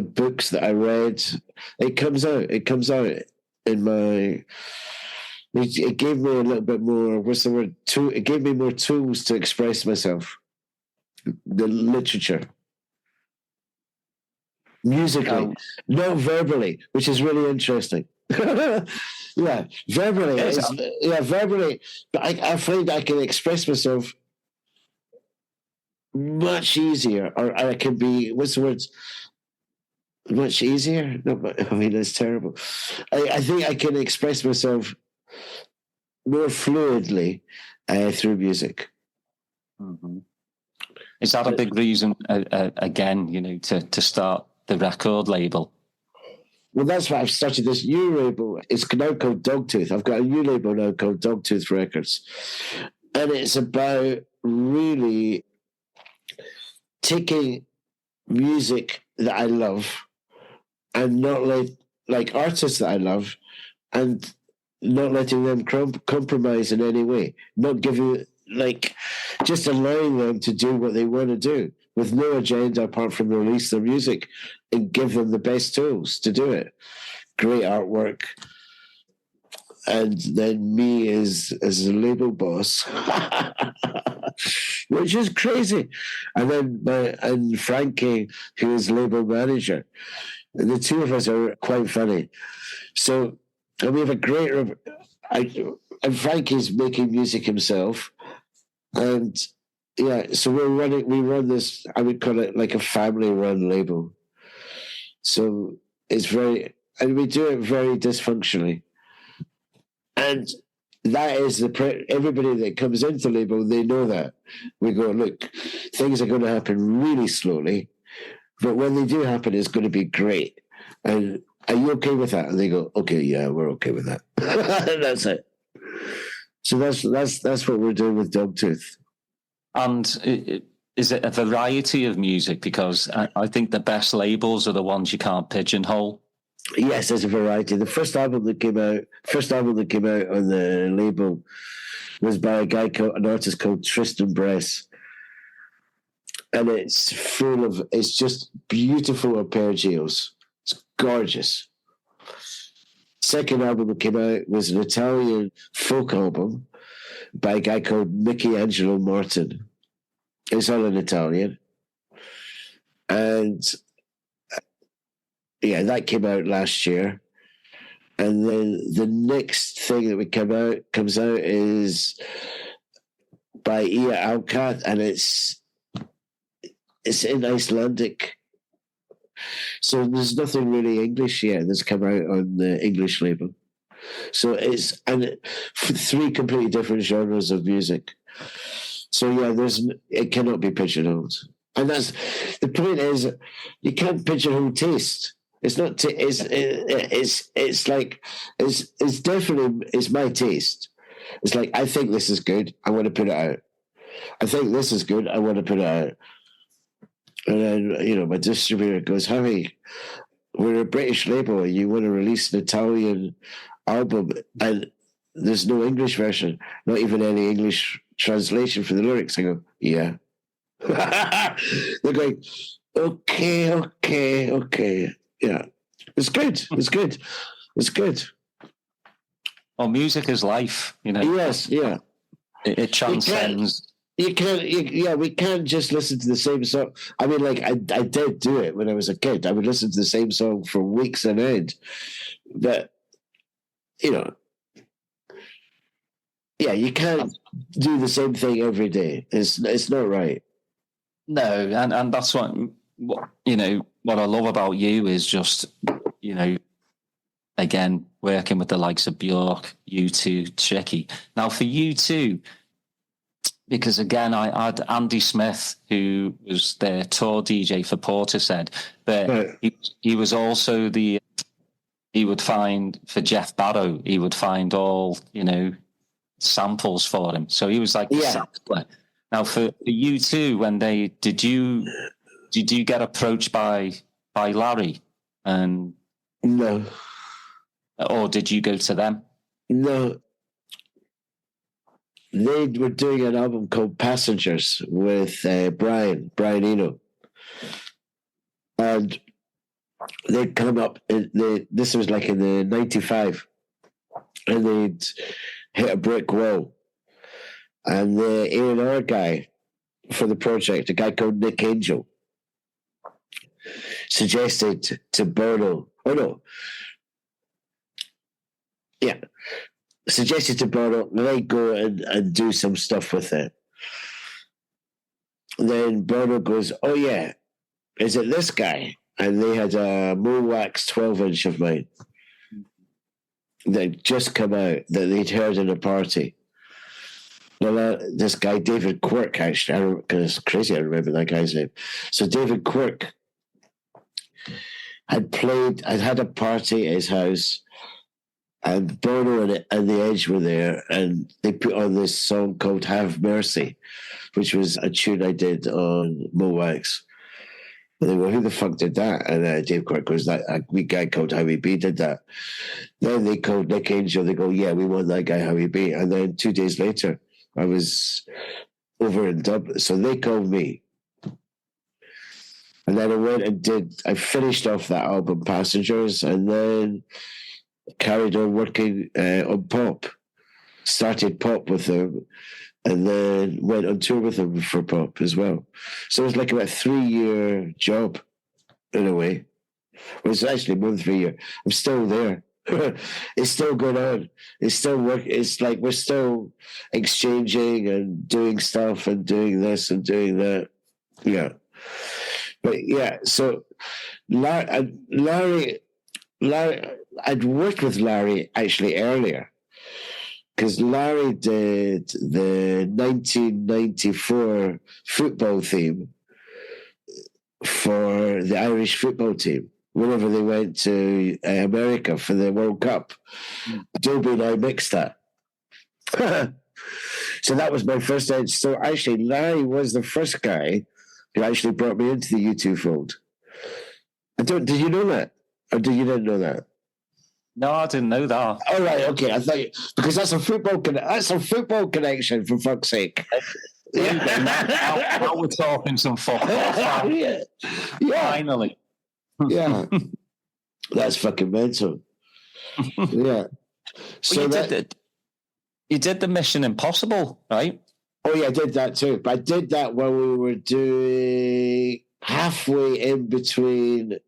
C: books that I read, it comes out in my... It gave me a little bit more, what's the word? It gave me more tools to express myself. The literature. Musically, not verbally, which is really interesting. Yeah, verbally. Verbally. But I find I can express myself much easier, or I can be, what's the word? Much easier? No, I mean, that's terrible. I think I can express myself more fluidly through music.
B: Mm-hmm. Is that a big reason, again, to start the record label?
C: Well, that's why I've started this new label. It's now called Dogtooth. I've got a new label now called Dogtooth Records. And it's about really taking music that I love and not like artists that I love, and not letting them compromise in any way, not giving, just allowing them to do what they want to do with no agenda apart from release their music and give them the best tools to do it. Great artwork, and then me as a label boss, which is crazy. And then Frankie, who is label manager. The two of us are quite funny. So, and we have a great. And Frankie's making music himself, and yeah, so we run this. I would call it like a family-run label. So it's very, and we do it very dysfunctionally. And that is everybody that comes into the label, they know that. We go, look, things are going to happen really slowly, but when they do happen, it's going to be great. And are you okay with that? And they go, okay, yeah, we're okay with that. And that's it. So that's what we're doing with Dogtooth.
B: And is it a variety of music? Because I think the best labels are the ones you can't pigeonhole.
C: Yes, there's a variety. The first album that came out on the label was by an artist called Tristan Bress. And it's just beautiful arpeggios. It's gorgeous. Second album that came out was an Italian folk album by a guy called Michelangelo Martin. It's all in Italian. And yeah, that came out last year. And then the next thing that comes out is by Ia Alcat, and it's in Icelandic. So there's nothing really English yet that's come out on the English label. So it's three completely different genres of music. So yeah, it cannot be pigeonholed. And that's the point is you can't pigeonhole taste. It's not. It's like it's definitely it's my taste. It's like I think this is good. I want to put it out. I think this is good. I want to put it out. And then my distributor goes, Howie, we're a British label. And you want to release an Italian album, and there's no English version, not even any English translation for the lyrics. I go, yeah. They're going, okay. Yeah, it's good.
B: Well, music is life,
C: Yes, yeah.
B: It transcends.
C: We can't just listen to the same song. I mean, like I did do it when I was a kid. I would listen to the same song for weeks on end. But you can't do the same thing every day. It's not right.
B: No, and that's what I love about you is just, again, working with the likes of Bjork, U2, Tricky. Now for U2, because again, I had Andy Smith, who was their tour DJ for Portishead, but right. he was also he would find, for Jeff Barrow, he would find all, samples for him. So he was like the sampler. Now for U2, when did you get approached by Larry? And
C: no.
B: Or did you go to them?
C: No. They were doing an album called Passengers with Brian Eno. And they'd come up, this was like in the 95, and they'd hit a brick wall. And the A&R guy for the project, a guy called Nick Angel, suggested to Bono, suggested to Bono, let go and do some stuff with it. Then Bono goes, oh yeah, is it this guy? And they had a Mowax 12-inch of mine that just come out that they'd heard in a party. Well, this guy, David Quirk, actually, because it's crazy I remember that guy's name. So David Quirk had had a party at his house, and Bono and The Edge were there, and they put on this song called Have Mercy, which was a tune I did on Mowax. And they go, who the fuck did that? And Dave Quirk goes, that a wee guy called Howie B did that. Then they called Nick Angel. They go, yeah, we want that guy Howie B. And then 2 days later, I was over in Dublin. So they called me. And then I went and I finished off that album, Passengers. And then carried on working on pop. Started pop with them, and then went on tour with them for pop as well. So it was like about a 3-year job in a way. Well, it's actually more than 3 years. I'm still there. It's still going on. It's still work. It's like we're still exchanging and doing stuff and doing this and doing that. Yeah. But yeah, so Larry, I'd worked with Larry actually earlier, because Larry did the 1994 football theme for the Irish football team whenever they went to America for the World Cup. Adobe and I mixed that. So that was my first edge. So actually, Larry was the first guy who actually brought me into the U2 fold. Did you know that? Or you didn't know that?
B: No, I didn't know that.
C: All right, okay. I thought because that's a football connection, for fuck's sake.
B: Now we're talking some football.
C: Yeah.
B: Finally.
C: Yeah. That's fucking mental. Yeah. So
B: you did the Mission Impossible, right?
C: Oh yeah, I did that too. But I did that while we were doing halfway in between.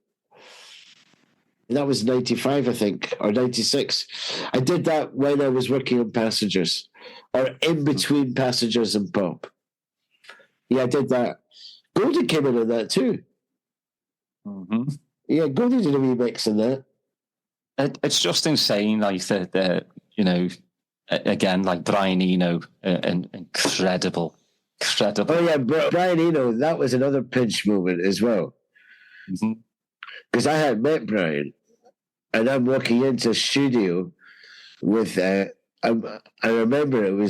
C: That was 95, I think, or 96. I did that when I was working on Passengers, or in between Passengers and Pop. Yeah, I did that. Goldie came in on that too.
B: Mm-hmm.
C: Yeah, Goldie did a remix in that.
B: It's just insane, like the again, like Brian Eno, incredible.
C: Oh yeah, Brian Eno, that was another pinch moment as well. Because I had met Brian, and I'm walking into a studio with. I remember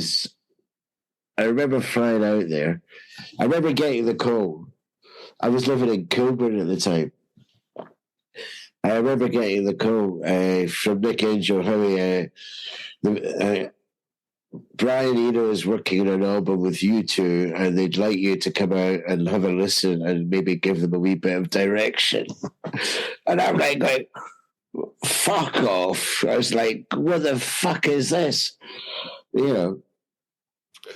C: flying out there. I remember getting the call. I was living in Kilburn at the time. I remember getting the call from Nick Angel, Howie. Brian Eno is working on an album with U2, and they'd like you to come out and have a listen and maybe give them a wee bit of direction. And I'm like, going, fuck off. I was like, what the fuck is this? You know, I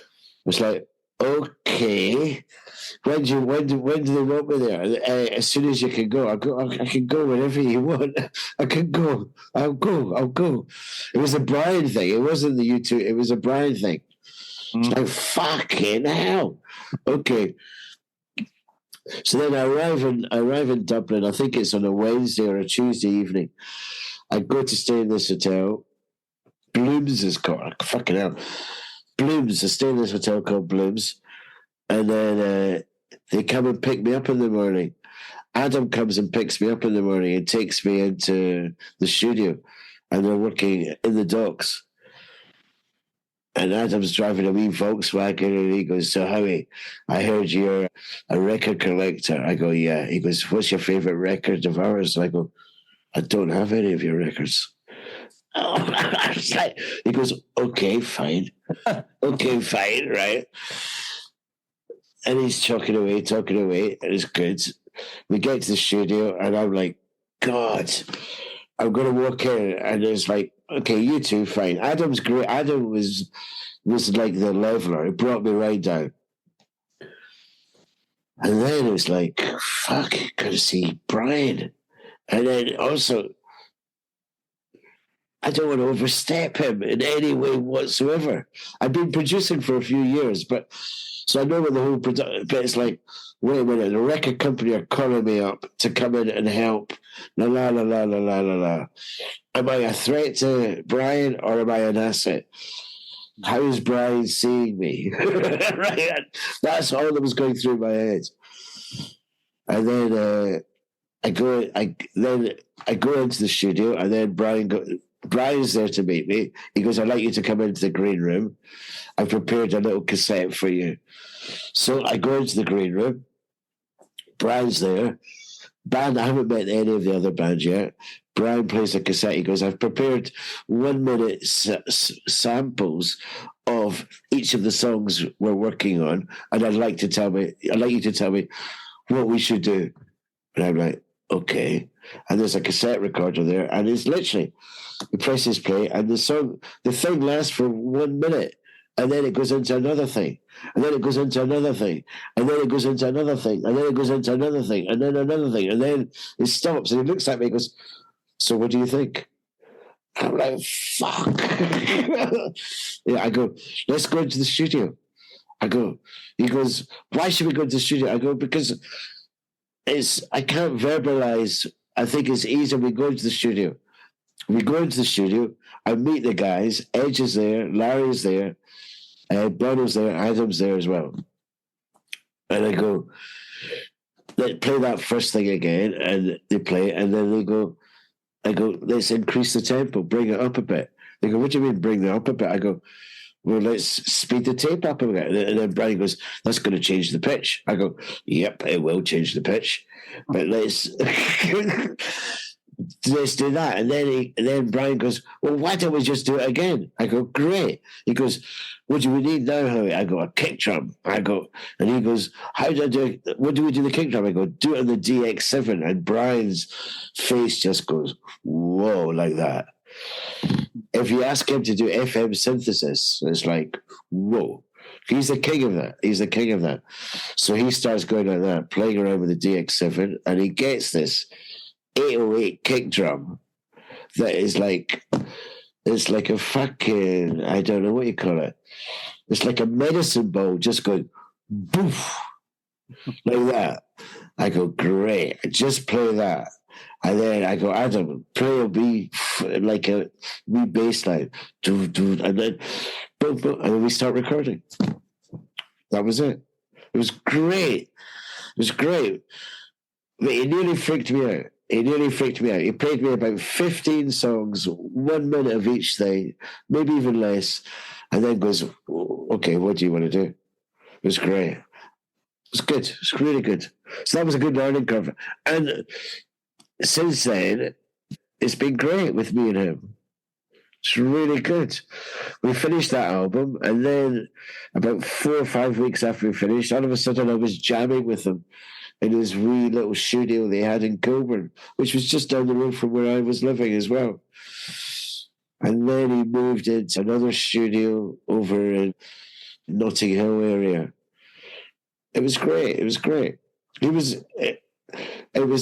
C: was like, okay. When do they want me there? As soon as you can go. I can go whenever you want. I can go. I'll go. It was a Brian thing. It wasn't the U2. It was a Brian thing. It's like, fucking hell. Okay. So then I arrive in Dublin. I think it's on a Wednesday or a Tuesday evening. I go to stay in this hotel. Blooms is called. Fucking hell. Blooms. I stay in this hotel called Blooms. And then they come and pick me up in the morning. Adam comes and picks me up in the morning and takes me into the studio. And they're working in the docks. And Adam's driving a wee Volkswagen, and he goes, so Howie, I heard you're a record collector. I go, yeah. He goes, what's your favourite record of ours? And I go, I don't have any of your records. He goes, okay, fine. Okay, fine, right? And he's talking away, and it's good. We get to the studio, and I'm like, God, I'm going to walk in, and it's like, okay, U2, fine. Adam's great. Adam was like the leveler. It brought me right down. And then it was like, fuck, got to see Brian. And then also, I don't want to overstep him in any way whatsoever. I've been producing for a few years, so I know what the whole production, but it's like, wait a minute, the record company are calling me up to come in and help. La, la, la, la, la, la, la, la. Am I a threat to Brian, or am I an asset? How is Brian seeing me? Right? That's all that was going through my head. And then I go into the studio, and then Brian's there to meet me. He goes, I'd like you to come into the green room. I've prepared a little cassette for you. So I go into the green room. Brian's there. Band, I haven't met any of the other bands yet. Brian plays the cassette. He goes, I've prepared 1 minute samples of each of the songs we're working on, and I'd like you to tell me what we should do. And I'm like, okay. And there's a cassette recorder there, and it's literally, he presses play, and the thing lasts for 1 minute, and then it goes into another thing, and then it goes into another thing, and then it goes into another thing, and then it goes into another thing, and then another thing, and then it stops, and he looks at me and goes, so what do you think? I'm like, fuck. Yeah, I go, let's go into the studio. He goes, why should we go to the studio? I go, because I can't verbalize. I think it's easier we go into the studio. We go into the studio, I meet the guys, Edge is there, Larry is there, Bono's there, Adam's there as well. And I go, let's play that first thing again, and they play, and then I go, let's increase the tempo, bring it up a bit. They go, what do you mean bring it up a bit? I go, well, let's speed the tape up a bit. And then Brian goes, that's going to change the pitch. I go, yep, it will change the pitch. But let's do that. And then Brian goes, well, why don't we just do it again? I go, great. He goes, what do we need now, Howie? I go, a kick drum. I go, and he goes, how do I do it? What do we do the kick drum? I go, do it on the DX7. And Brian's face just goes, whoa, like that. If you ask him to do FM synthesis, it's like, whoa. He's the king of that. So he starts going like that, playing around with the DX7, and he gets this 808 kick drum that is like, it's like a fucking, I don't know what you call it. It's like a medicine ball just going boof, like that. I go, great, just play that. And then I go, Adam, play a B, like a wee bass line. And then boom, boom, and then we start recording. That was it. It was great. But he nearly freaked me out. He played me about 15 songs, 1 minute of each thing, maybe even less, and then goes, okay, what do you want to do? It was great. It was good. It was really good. So that was a good learning curve. And since then, it's been great with me and him. It's really good. We finished that album, and then about 4 or 5 weeks after we finished, all of a sudden I was jamming with him in his wee little studio they had in Coburn, which was just down the road from where I was living as well. And then he moved into another studio over in Notting Hill area. It was great. It was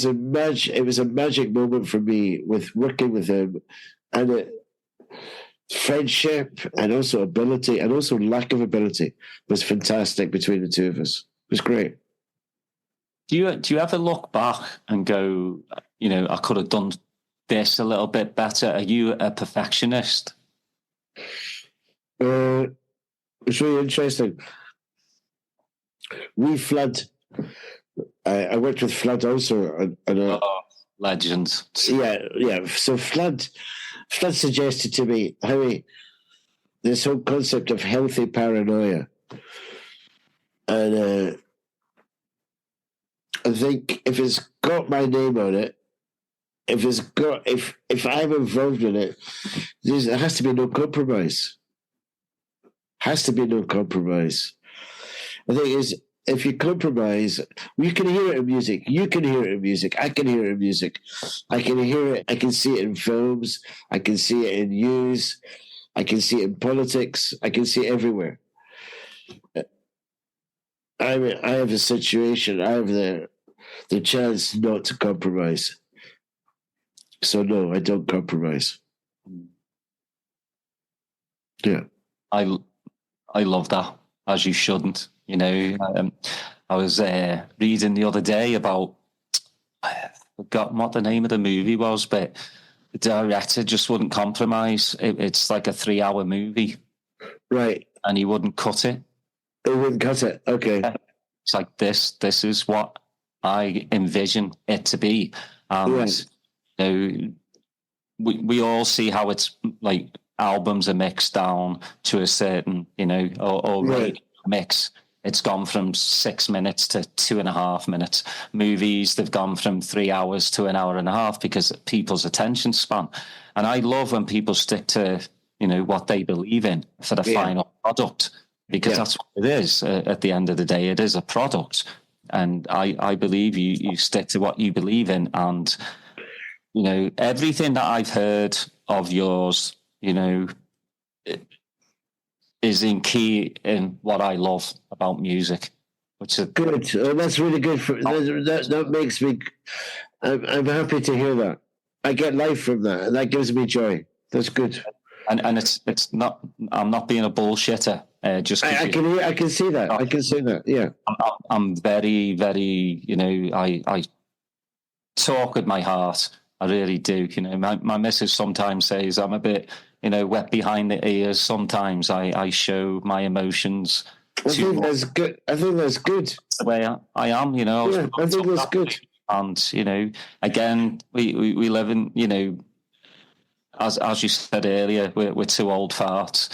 C: a magic moment for me with working with him, and friendship and also ability and also lack of ability was fantastic between the two of us. It was great.
B: Do you ever look back and go, I could have done this a little bit better? Are you a perfectionist?
C: It's really interesting. I worked with Flood also.
B: Legends.
C: Yeah. So Flood suggested to me, Howie, this whole concept of healthy paranoia. And I think if it's got my name on it, if I'm involved in it, there has to be no compromise. I think if you compromise, you can hear it in music. You can hear it in music. I can hear it in music. I can hear it. I can see it in films. I can see it in news. I can see it in politics. I can see it everywhere. I have a situation. I have the chance not to compromise. So no, I don't compromise. Yeah.
B: I love that, as you shouldn't. I was reading the other day about, I forgot what the name of the movie was, but the director just wouldn't compromise. It's like a 3-hour movie.
C: Right.
B: And he wouldn't cut it.
C: He wouldn't cut it. Okay.
B: It's like this is what I envision it to be. We all see how it's like albums are mixed down to a certain, or right. Mix. It's gone from 6 minutes to 2.5 minutes. Movies, they've gone from 3 hours to 1.5 hours because of people's attention span. And I love when people stick to, what they believe in for the final product, because that's what it is. At the end of the day, it is a product. And I believe you stick to what you believe in. And, everything that I've heard of yours, is in key in what I love about music. Which is
C: good. That's really good. That makes me. I'm happy to hear that. I get life from that, and that gives me joy. That's good.
B: And it's not. I'm not being a bullshitter. I
C: can see that. I can see that. Yeah.
B: I'm very, very. I talk with my heart. I really do. My missus sometimes says I'm a bit, wet behind the ears. Sometimes I show my emotions.
C: I think that's good.
B: The way I am,
C: I think that's good.
B: And again, we live in, as you said earlier, we're two old farts.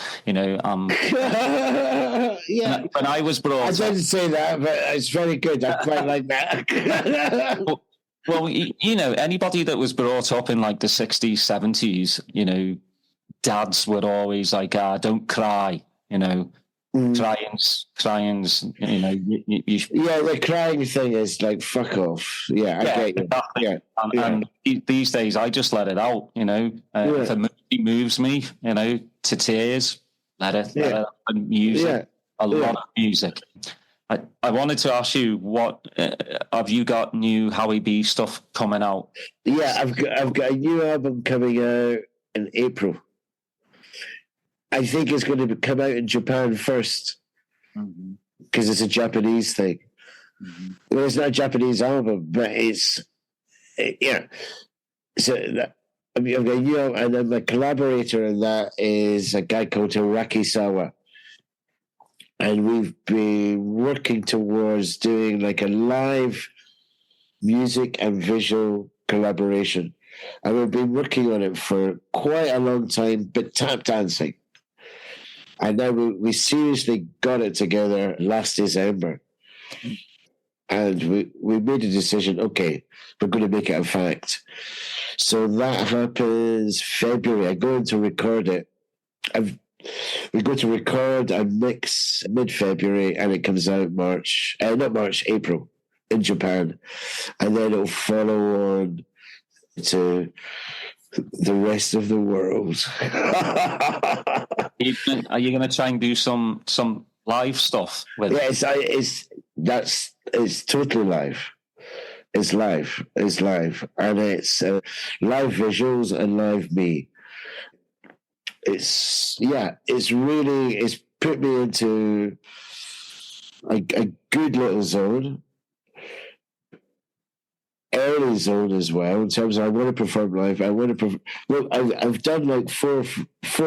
C: Yeah.
B: When I was brought,
C: I didn't say that, but it's very good. I quite like that.
B: Well, anybody that was brought up in like the 60s, 70s, dads were always like, don't cry, crying's,
C: yeah, the crying thing is like, fuck off. Yeah, I get you.
B: Exactly. Yeah. And these days I just let it out, if a movie moves me, to tears, let it and music, a lot of music. I wanted to ask you, what have you got new Howie B stuff coming out?
C: Yeah, I've got a new album coming out in April. I think it's going to come out in Japan first because it's a Japanese thing. Mm-hmm. Well, it's not a Japanese album, but yeah. So I've got a new album, and then my collaborator in that is a guy called Hiraki Sawa. And we've been working towards doing like a live music and visual collaboration. And we've been working on it for quite a long time, but tap dancing. And now we seriously got it together last December. And we made a decision, okay, we're going to make it a fact. So that happens February. I go in to record it. We go to record and mix mid-February, and it comes out April in Japan. And then it'll follow on to the rest of the world.
B: Are you going to try and do some live stuff with it?
C: Yeah, it's totally live. It's live. And it's live visuals and live me. It's put me into a good little zone, early zone as well, in terms of I want to perform live. I've done like four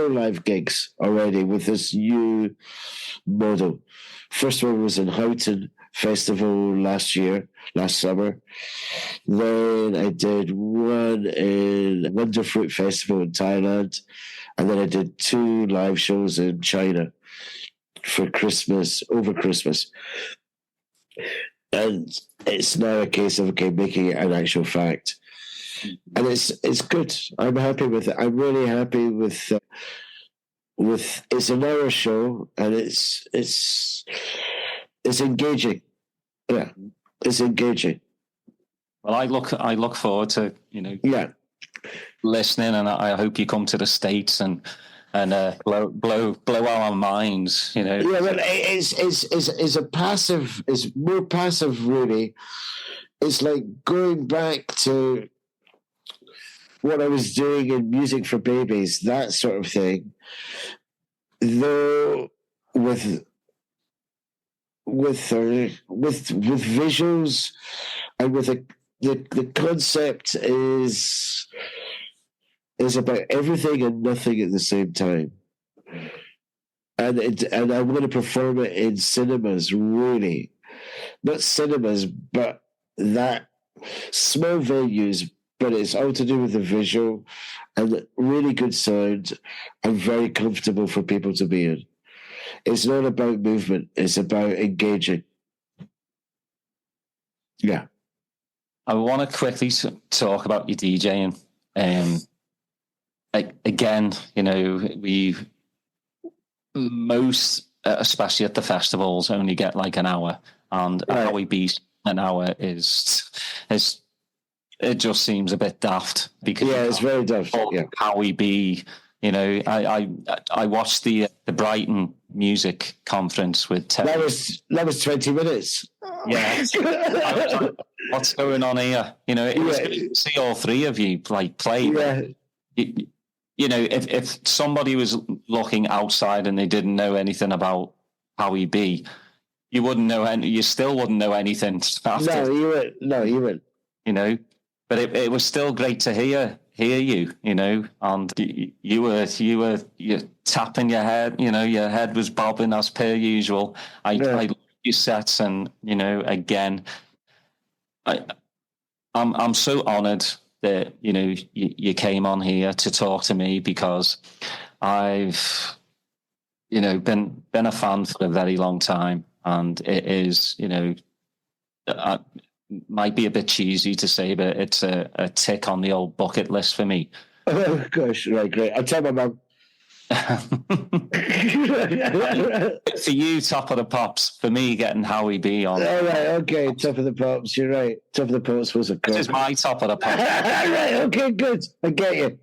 C: live gigs already with this new model. First one was in Houghton Festival last summer. Then I did one in Wonderfruit Festival in Thailand. And then I did 2 live shows in China for Christmas, over Christmas. And it's now a case of, okay, making it an actual fact. And it's good. I'm happy with it. I'm really happy with it's an hour show, and it's engaging. Yeah, it's engaging.
B: Well, I look forward to, listening, and I hope you come to the States and blow our minds.
C: Yeah, well, it's a passive. It's more passive, really. It's like going back to what I was doing in Music for Babies, that sort of thing. Though with visuals and with the concept is about everything and nothing at the same time. And I'm going to perform it in cinemas, really. Not cinemas, but that small venues, but it's all to do with the visual and really good sound and very comfortable for people to be in. It's not about movement, it's about engaging. Yeah.
B: I want to quickly talk about your DJing. Again, we most, especially at the festivals, only get like an hour. And Howie B an hour is it just seems a bit daft because
C: it's very daft. Yeah.
B: Howie B, you know, I watched the Brighton music conference with Terry.
C: That was 20 minutes.
B: Yeah. I was like, what's going on here? You know, it was good to see all three of you like play.
C: Yeah.
B: You know, if somebody was looking outside and they didn't know anything about Howie B, you wouldn't know, and you still wouldn't know anything after.
C: No, you wouldn't.
B: You know, but it was still great to hear you. You know, and you were tapping your head. You know, your head was bobbing as per usual. I loved your sets, and you know, again, I'm so honoured that you know you came on here to talk to me, because I've you know been a fan for a very long time, and it is, you know, might be a bit cheesy to say, but it's a tick on the old bucket list for me.
C: Oh gosh, right, great. I'll tell my mum.
B: For you, Top of the Pops. For me, getting Howie B on.
C: All right, okay, Top of the Pops. You're right. Top of the Pops was a.
B: This is my Top of the Pops.
C: Right, okay, good. I get you.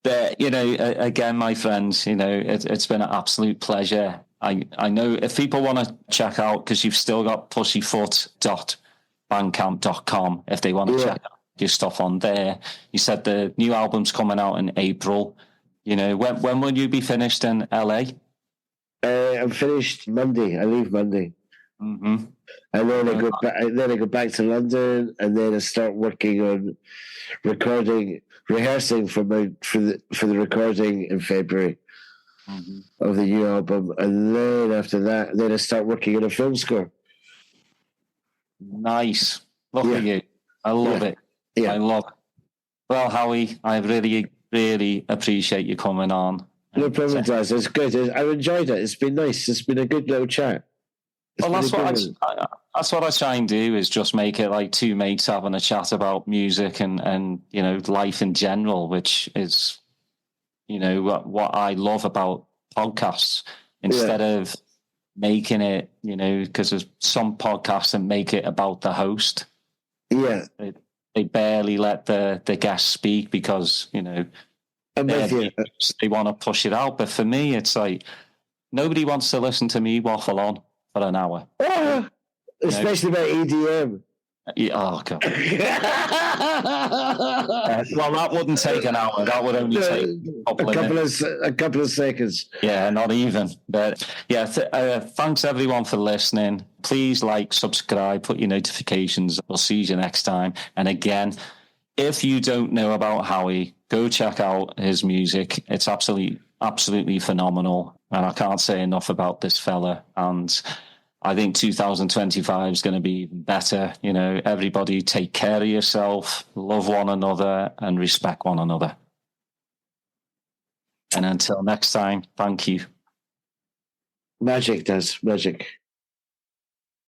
B: But you know, again, my friends, you know, it's been an absolute pleasure. I know if people want to check out, because you've still got pussyfoot.bandcamp.com if they want to check out your stuff on there. You said the new album's coming out in April. You know, when will you be finished in LA?
C: I'm finished Monday. I leave Monday.
B: Mm-hmm.
C: And then I go back. Then I go back to London, and then I start working on rehearsing for the recording in February. Mm-hmm. Of the new album, and then after that, then I start working on a film score.
B: Nice. Look at you. I love it.
C: Yeah.
B: I love it. Well, Howie, I really, really appreciate you coming on.
C: No problem, Daz. It's good. I've enjoyed it. It's been nice. It's been a good little chat.
B: Well, that's what I try and do, is just make it like two mates having a chat about music and you know, life in general, which is, you know, what I love about podcasts, instead of making it, you know, because there's some podcasts that make it about the host.
C: Yeah.
B: They barely let the guest speak because, you know, they want to push it out. But for me, it's like nobody wants to listen to me waffle on for an hour.
C: Especially about EDM.
B: Yeah, oh God. Well, that wouldn't take an hour. That would only take
C: a couple of seconds.
B: Yeah, not even. But yeah, thanks everyone for listening. Please like, subscribe, put your notifications. We'll see you next time. And again, if you don't know about Howie, go check out his music. It's absolutely phenomenal. And I can't say enough about this fella. And I think 2025 is going to be even better. You know, everybody take care of yourself, love one another, and respect one another. And until next time, thank you.
C: Magic does. Magic.